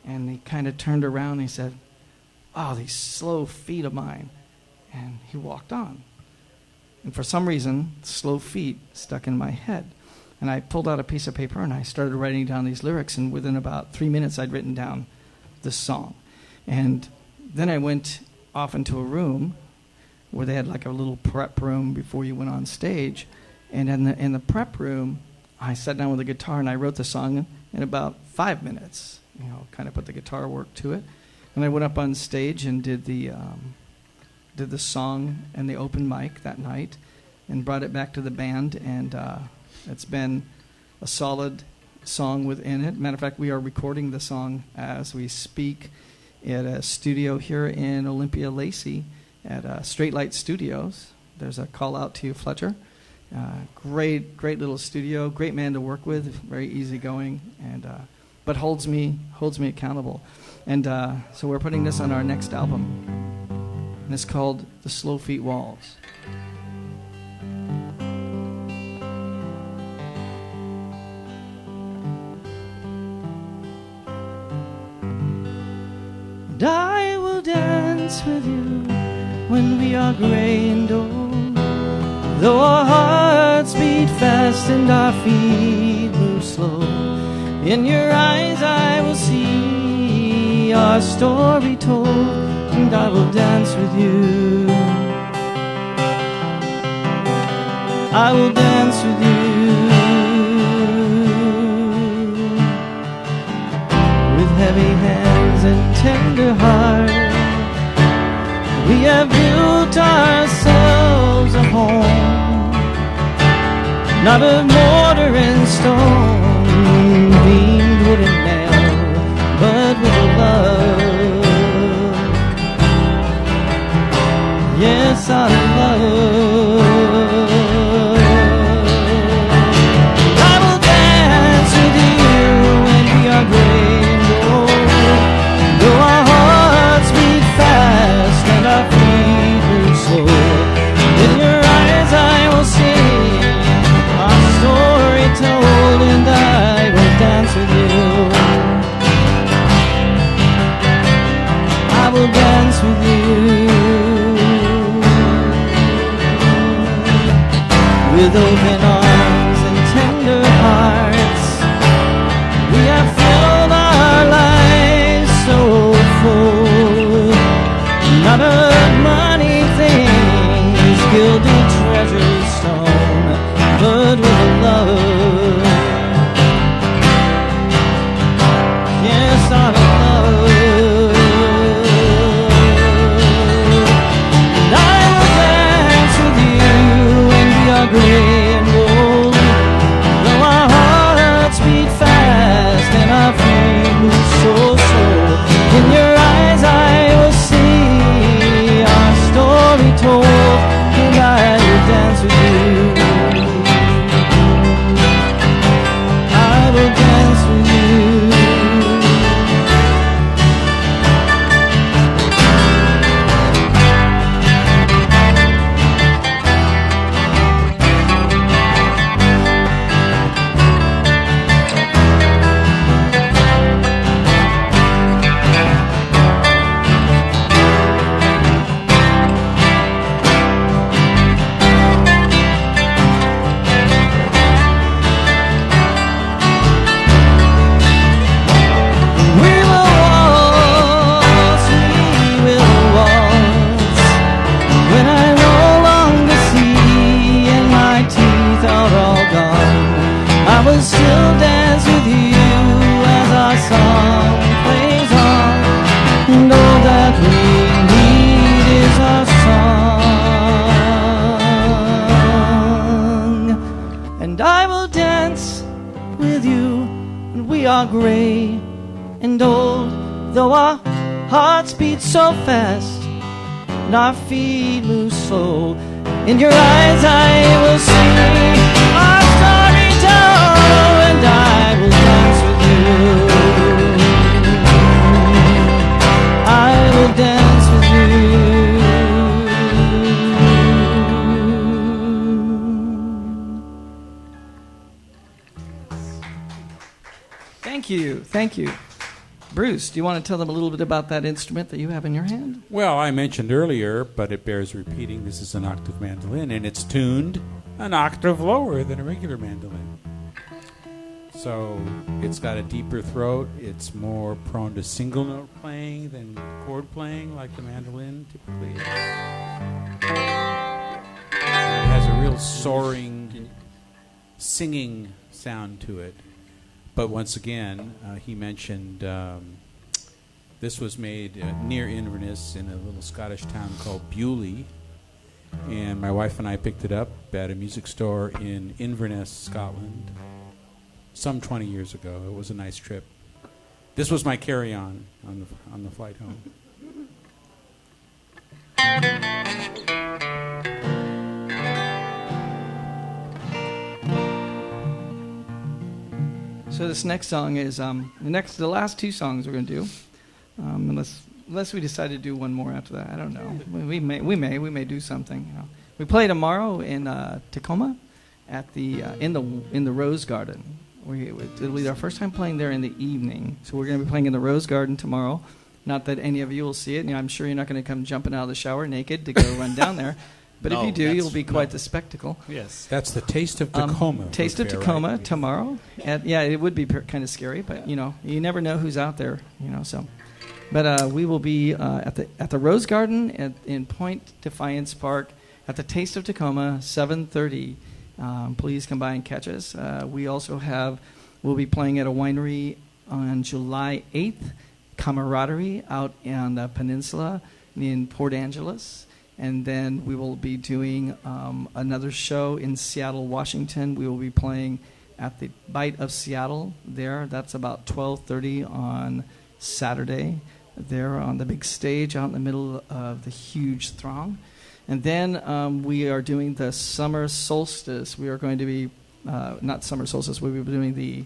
And he kind of turned around and he said, "Oh, these slow feet of mine." And he walked on. And for some reason, slow feet stuck in my head. And I pulled out a piece of paper and I started writing down these lyrics. And within about 3 minutes, I'd written down this song. And then I went off into a room where they had like a little prep room before you went on stage. And in the prep room, I sat down with a guitar and I wrote the song in about 5 minutes. Kind of put the guitar work to it. And I went up on stage and did the song and the open mic that night and brought it back to the band. And it's been a solid song within it. Matter of fact, we are recording the song as we speak at a studio here in Olympia, Lacey, at Straight Light Studios. There's a call out to you, Fletcher. Great little studio, great man to work with, very easygoing, and but holds me accountable. And so we're putting this on our next album, and it's called The Slow Feet Waltz. And I will dance with you when we are gray and old, though our hearts beat fast and our feet move slow. In your eyes I will see our story told, and I will dance with you. I will dance with you. With heavy hands and tender heart, we have built ourselves a home, not of mortar and stone, beamed wood and nail, but with a love. Yes, our love. I will dance with you when we are gray and old, though our hearts beat fast and our feet move slow. In your eyes I will see our story told, and I will dance with you. I will dance with you. With open arms and tender hearts, we have filled our lives so full, not of money things, gilded treasure stone, but with a love. Yes, our love. And I will dance with you when we are gray and old, though our hearts beat fast and our feet move so slow. In your eyes I will see our story told, and I will dance with you. I will dance with you. Gray and old, though our hearts beat so fast and our feet move slow. In your eyes I will see our story told, and I will dance with you. I will dance with Thank you. Thank you. Bruce, do you want to tell them a little bit about that instrument that you have in your hand? Well, I mentioned earlier, but it bears repeating, this is an octave mandolin, and it's tuned an octave lower than a regular mandolin. So it's got a deeper throat. It's more prone to single note playing than chord playing like the mandolin typically is. It has a real soaring, singing sound to it. But once again, he mentioned this was made near Inverness in a little Scottish town called Bewley. And my wife and I picked it up at a music store in Inverness, Scotland, some 20 years ago. It was a nice trip. This was my carry-on on the flight home. So this next song is the last two songs we're going to do, unless we decide to do one more after that. I don't know. We may do something. You know. We play tomorrow in Tacoma at the in the Rose Garden. It'll be our first time playing there in the evening. So we're going to be playing in the Rose Garden tomorrow. Not that any of you will see it. You know, I'm sure you're not going to come jumping out of the shower naked to go run down there. But if you do, you'll be quite the spectacle. Yes. That's the Taste of Tacoma. Taste of Tacoma tomorrow. It would be kind of scary, but you know, you never know who's out there. You know, so. But we will be at the Rose Garden in Point Defiance Park at the Taste of Tacoma, 7:30. Please come by and catch us. We'll be playing at a winery on July 8th, Camaraderie out on the peninsula in Port Angeles. And then we will be doing another show in Seattle, Washington. We will be playing at the Bite of Seattle there. That's about 12:30 on Saturday. There on the big stage out in the middle of the huge throng. And then we are doing the summer solstice. We are going to be, not summer solstice, we'll be doing the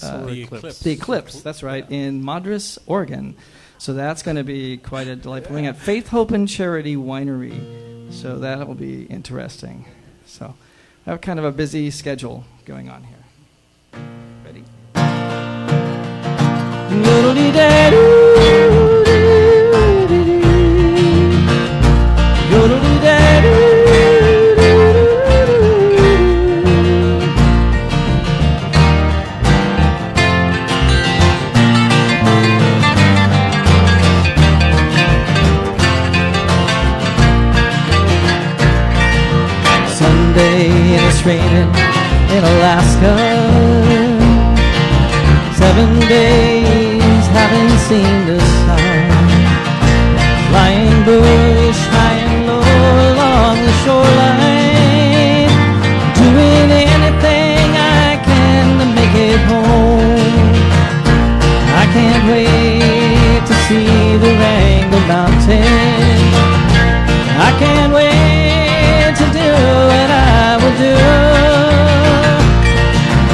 eclipse. The eclipse, that's right, in Madras, Oregon. So that's going to be quite a delightful thing at Faith, Hope, and Charity Winery. So that will be interesting. So I have kind of a busy schedule going on here. Ready? It's raining in Alaska. 7 days haven't seen the sun. Flying bush high and low along the shoreline. Doing anything I can to make it home. I can't wait to see the Wrangell Mountain. I can't wait to do what I will do.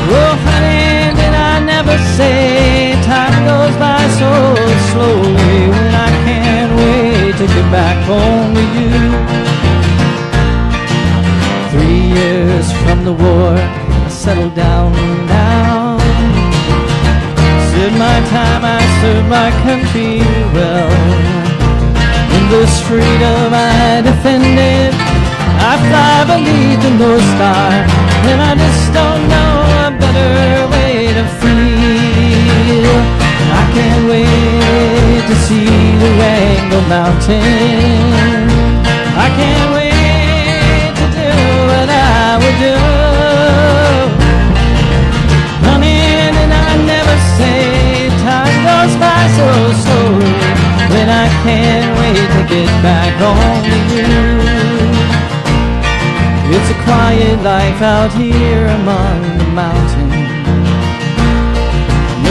Oh, honey, did I never say time goes by so slowly when I can't wait to get back home with you. 3 years from the war, I settled down now. Served my time, I served my country well. In this freedom I defended, I fly beneath the North Star, and I just don't know a better way to feel. I can't wait to see the Wrangell Mountain. I can't wait to do what I would do. Honey, did I never say time goes by so slowly when I can't wait to get back home to you. It's a quiet life out here among the mountains,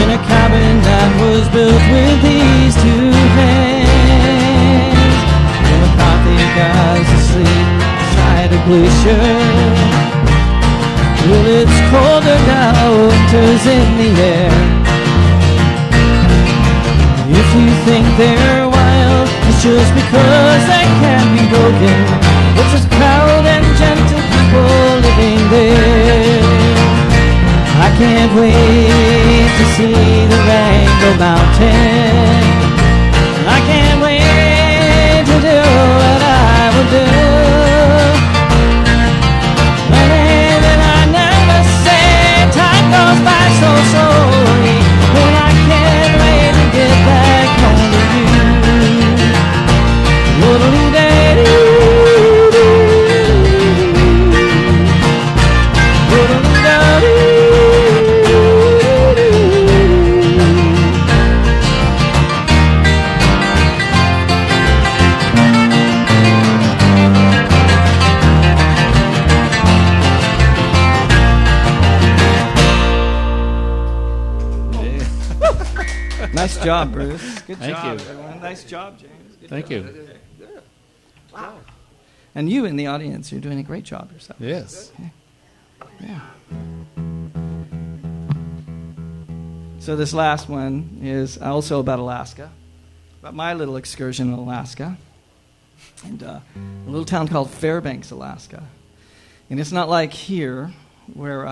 in a cabin that was built with these two hands. The McCarthy guys asleep beside a glacier. Well, it's colder now, winter's in the air. If you think they're wild, it's just because they can't be broken. It's just proud and gentle people living there. I can't wait to see the Rainbow Mountain. I can't wait to do what I will do. And I never say time goes by so slowly, when I can't wait to get back home to you. Woodle-dee-day-doo. Nice job, Bruce. Good Thank job, you. everyone. Nice job, James. Good Thank job. you. Wow. And you in the audience, you're doing a great job yourself. Yes. Yeah. So this last one is also about Alaska, about my little excursion in Alaska, and a little town called Fairbanks, Alaska. And it's not like here, where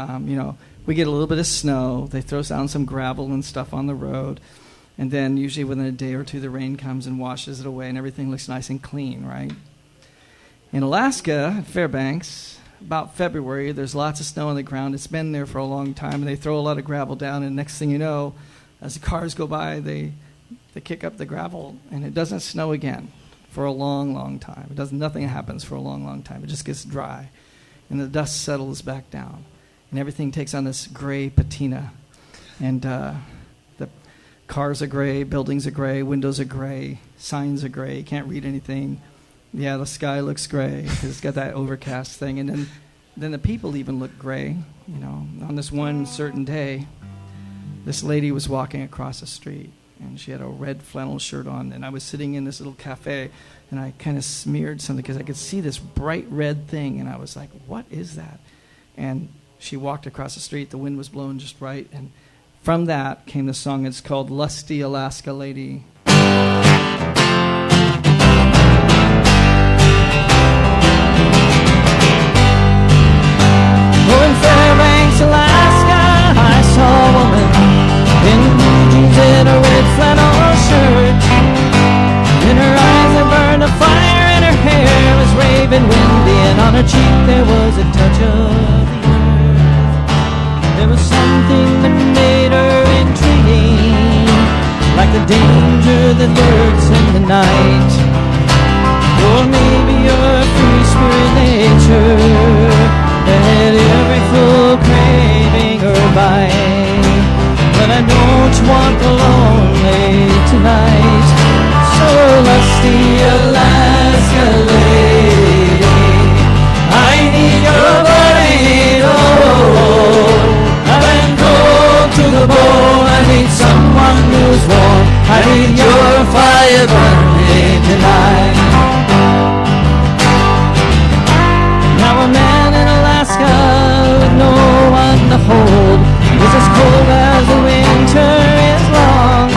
we get a little bit of snow. They throw down some gravel and stuff on the road, and then usually within a day or two, the rain comes and washes it away, and everything looks nice and clean, right? In Alaska, at Fairbanks, about February, there's lots of snow on the ground. It's been there for a long time, and they throw a lot of gravel down, and next thing you know, as the cars go by, they kick up the gravel, and it doesn't snow again for a long, long time. Nothing happens for a long, long time. It just gets dry, and the dust settles back down, and everything takes on this gray patina, and the cars are gray, buildings are gray, windows are gray, signs are gray, you can't read anything. Yeah, the sky looks gray because it's got that overcast thing. And then the people even look gray. On this one certain day, this lady was walking across the street, and she had a red flannel shirt on. And I was sitting in this little cafe, and I kind of smeared something because I could see this bright red thing. And I was like, what is that? And she walked across the street. The wind was blowing just right. And from that came the song. It's called Lusty Alaska Lady. In Fairbanks, Alaska, I saw a woman in blue jeans and a red flannel shirt. In her eyes there burned a fire, and her hair was raven windy, and on her cheek there was a touch of the earth. There was something that made her intriguing, like the danger that lurks in the night. Or maybe your free spirit nature that had every full craving her bite. But I don't want the lonely tonight. So lusty Alaska lady, I need your body, oh. I've been cold to the bone, I need someone who's warm. I need your fire burning tonight. Now a man in Alaska with no one to hold is as cold as the winter is long.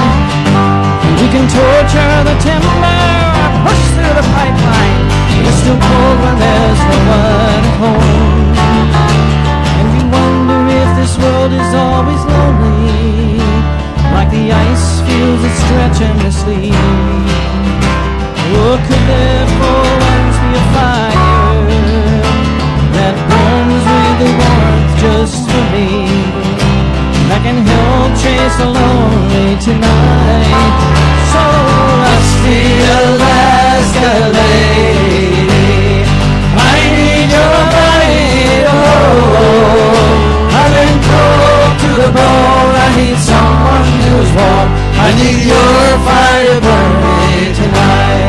You can torture the timber or push through the pipeline. It's still cold when there's no one at home. And you wonder if this world is always lonely, like the ice feels its stretch endlessly. Or could there for once be a fire that burns with the warmth just for me, that can help chase the lonely tonight? So lusty Alaska lady, I need your body, oh. I've been cold to the bone, I need someone who's warm. I need your fire burning tonight.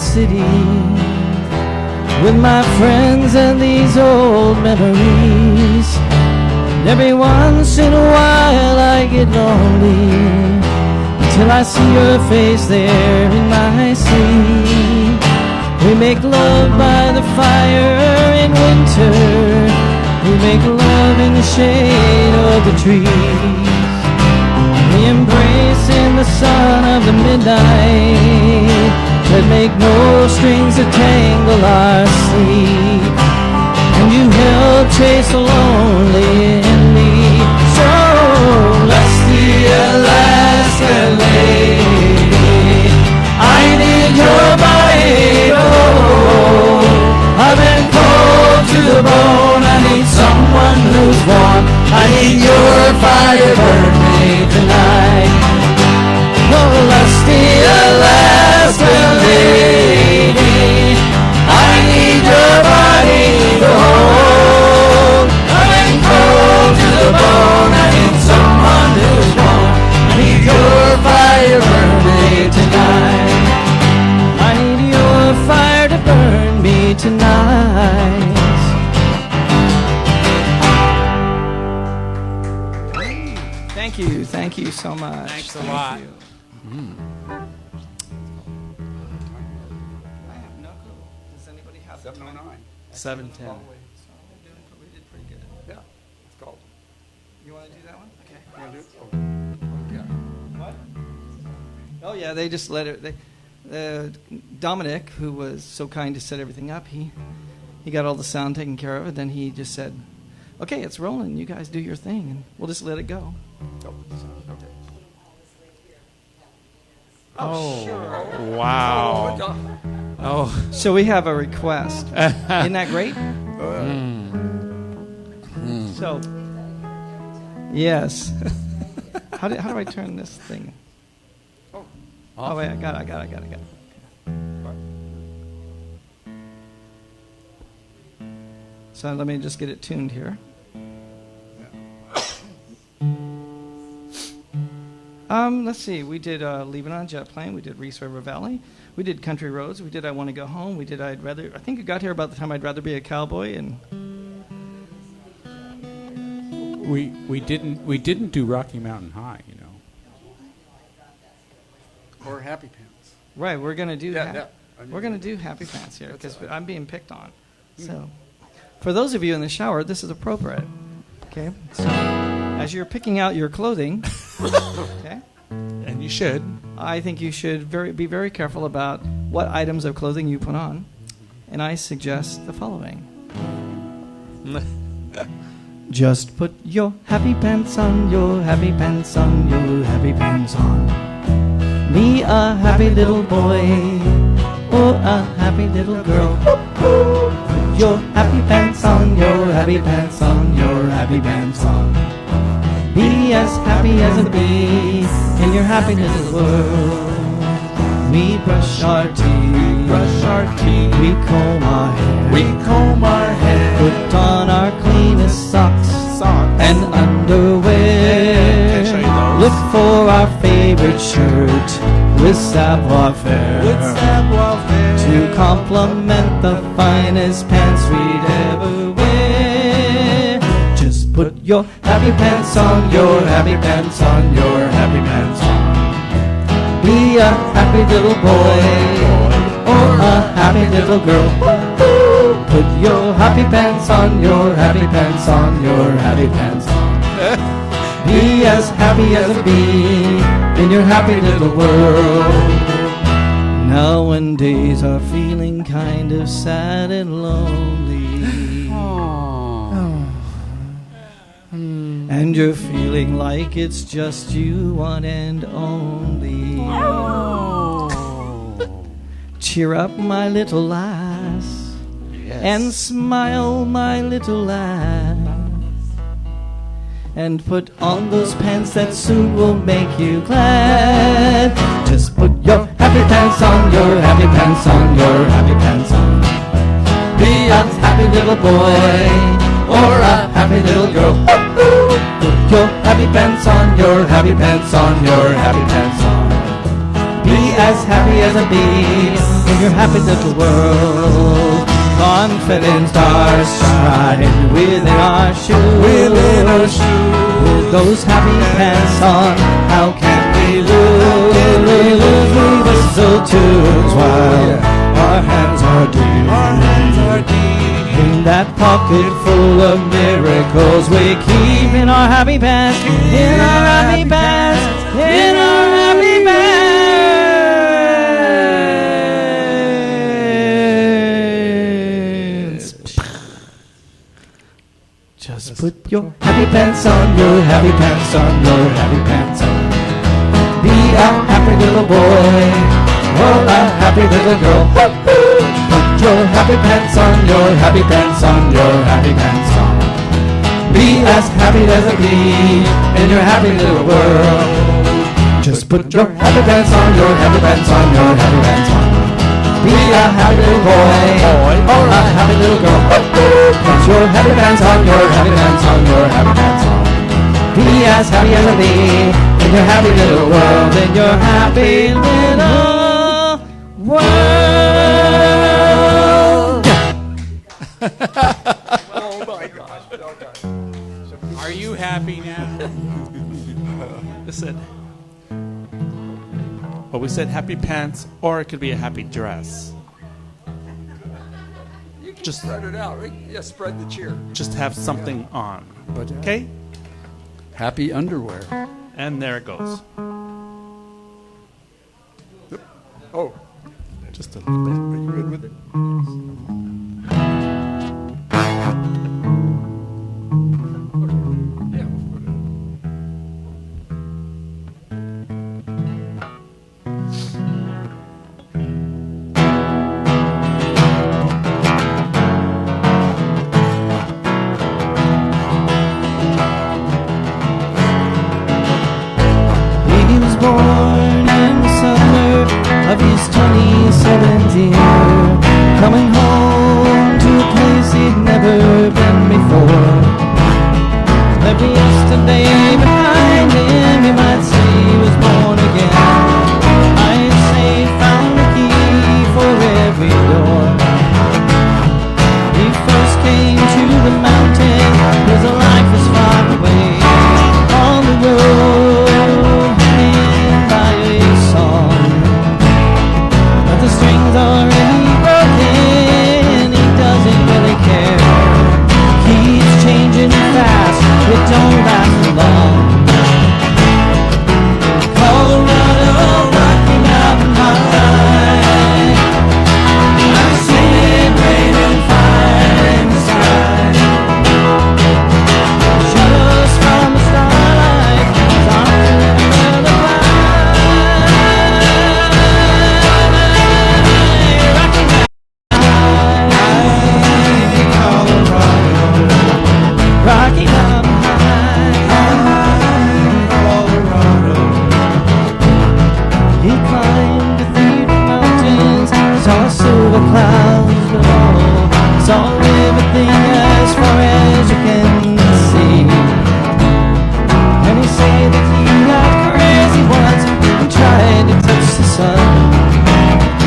city with my friends and these old memories. And every once in a while I get lonely until I see your face there in my sleep. We make love by the fire in winter. We make love in the shade of the trees. We embrace in the sun of the midnight that make no strings to tangle our sleep. And you help chase the lonely in me. So let's the Alaska lady, I need your body to hold. I've been cold to the bone, I need someone who's warm. I need your fire to burn me tonight. Oh, lusty Alaska lady, I need your body to hold. I've been cold to the bone, I need someone who's warm. I need your fire to burn me tonight. I need your fire to burn me tonight. Thank you so much. Thanks a lot. You. I have no clue. Does anybody have 709. 7:10. We did pretty good. Yeah, it's called. You want to do that one? Okay. You want to do it? Oh, yeah. What? Oh yeah, they just let it. Dominic, who was so kind to set everything up, he got all the sound taken care of, and then he just said, "Okay, it's rolling. You guys do your thing, and we'll just let it go." Okay. Oh, sure. wow. Oh. So we have a request. Isn't that great? So, yes. How do I turn this thing? Oh wait, I got it. So let me just get it tuned here. Let's see. We did Leaving on a Jet Plane. We did Reese River Valley. We did Country Roads. We did I Want to Go Home. We did I think you got here about the time I'd Rather Be a Cowboy. And We didn't do Rocky Mountain High, you know. Or Happy Pants. right, we're gonna do Yeah. we're gonna do Happy Pants here because I'm being picked on. So, for those of you in the shower, this is appropriate. Okay. So, as you're picking out your clothing, okay. And you should. I think you should be very careful about what items of clothing you put on, and I suggest the following. Just put your happy pants on, your happy pants on, your happy pants on. Be a happy little boy or a happy little girl. Put your happy pants on, your happy pants on, your happy pants on. Be as happy as a bee in your happy little world. We brush our teeth, we comb our hair, put on our cleanest socks and underwear. Look for our favorite shirt with savoir-faire to complement the finest pants we'd ever wear. Just put your happy pants on, your happy pants on, your happy pants on. Be a happy little boy or a happy little girl. Put your happy pants on, your happy pants on, your happy pants on. Be as happy as a bee in your happy little world. Now when days are feeling kind of sad and lonely, and you're feeling like it's just you, one and only. Cheer up, my little lass, and smile, my little lass, and put on those pants that soon will make you glad. Just put your happy pants on, your happy pants on, your happy pants on. Be a happy little boy or a happy little girl. Put your happy pants on, your happy pants on, your happy pants on. Be as happy as a bee in your happy little world. Confident stars shine within our shoes. With those happy pants on, how can we lose? We whistle tunes while our hands are deep. In that pocket full of miracles we keep in our happy pants, in our happy pants, in our happy pants. Just put your happy pants on, your happy pants on, your happy pants on. Be a happy little boy, or a happy little girl. Put your happy pants on, your happy pants on, your happy pants on. Be as happy as a bee in your happy little world. Just put your happy pants on, your happy pants on, your happy pants on. Be a happy little boy, or a happy little girl. Put your happy pants on, your happy pants on, your happy pants on. Be as happy as a bee in your happy little world, in your happy little world. Oh my gosh. Are you happy now? Listen. Well, we said happy pants, or it could be a happy dress. You can spread it out, right? Yeah, spread the cheer. Just have something on. Okay? Happy underwear. And there it goes. Oh, Just a little bit. are you good with it? Yeah, we'll put it. He was born in the summer of his 27th year, coming home to a place he'd never been before. Left yesterday behind him, you might say he was born again. I'd say he found the key for every door. He first came to the mountain, his life was far away. On the road, hanging by a song, but the strings are really broken, he doesn't really care. Keeps changing fast, it don't last long. Colorado, Rocky Mountain High, I'm singing rain and fire in the sky. Shadows from the starlight, something in the Rocky Mountain High, Colorado, Rocky Mountain High, Colorado. He climbed the 3 mountains, saw silver clouds below, saw everything as far as you can see. And he said that he got crazy once and tried to touch the sun.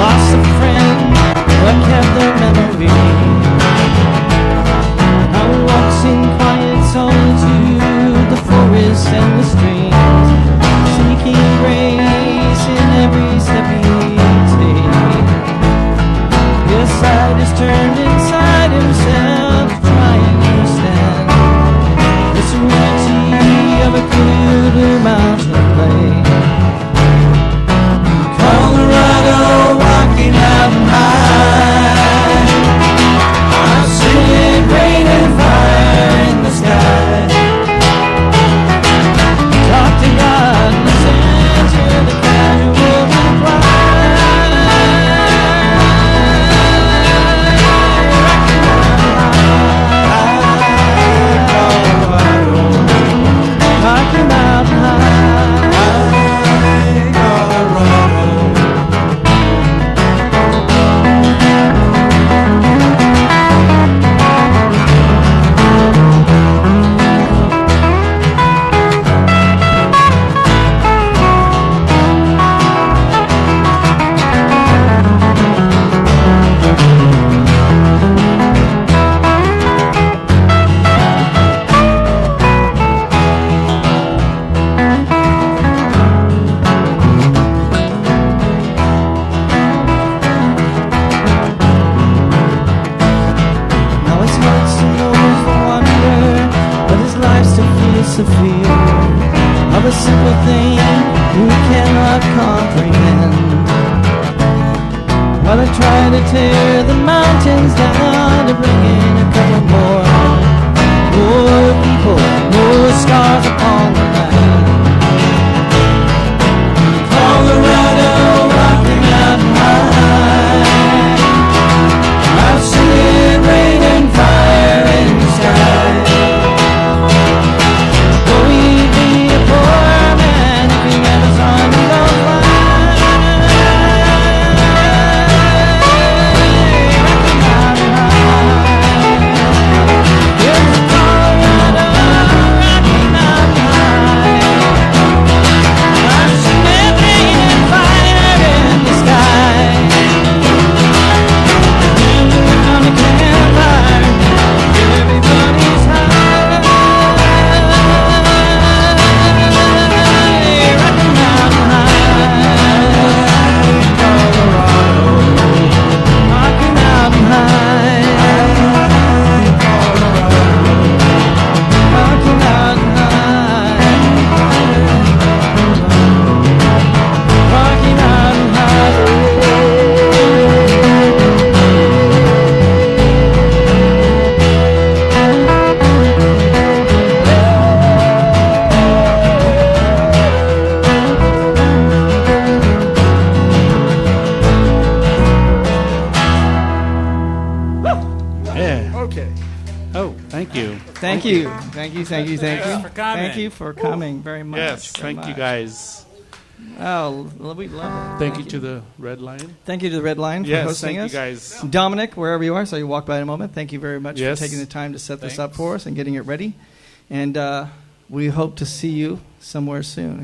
Lost a friend, but kept the memory. Now he walks in quiet solitude, the forest and the streams, seeking grace in every step he takes. His side is turned inside himself, trying to understand the serenity of a clear mountain lake. Colorado, Rocky Mountain High, I'm singing rain and fire in the sky. Talk to God, listen to the casual reply. While I try to tear the mountains down to bring in a couple more people, more scars upon the land. Colorado, Rocky Mountain High, I've seen rain and fire in the sky. Though he'd be a poor man if he never saw me go fly. Thank you. Thanks for coming. Thank you for coming very much. Yes, thank you guys. Oh, we love it. Thank you to the Red Lion. Thank you to the Red Lion for Yes, hosting thank us. you guys. Dominic, wherever you are, so you walk by in a moment. Thank you very much Yes. for taking the time to set this Thanks. up for us and getting it ready. And we hope to see you somewhere soon.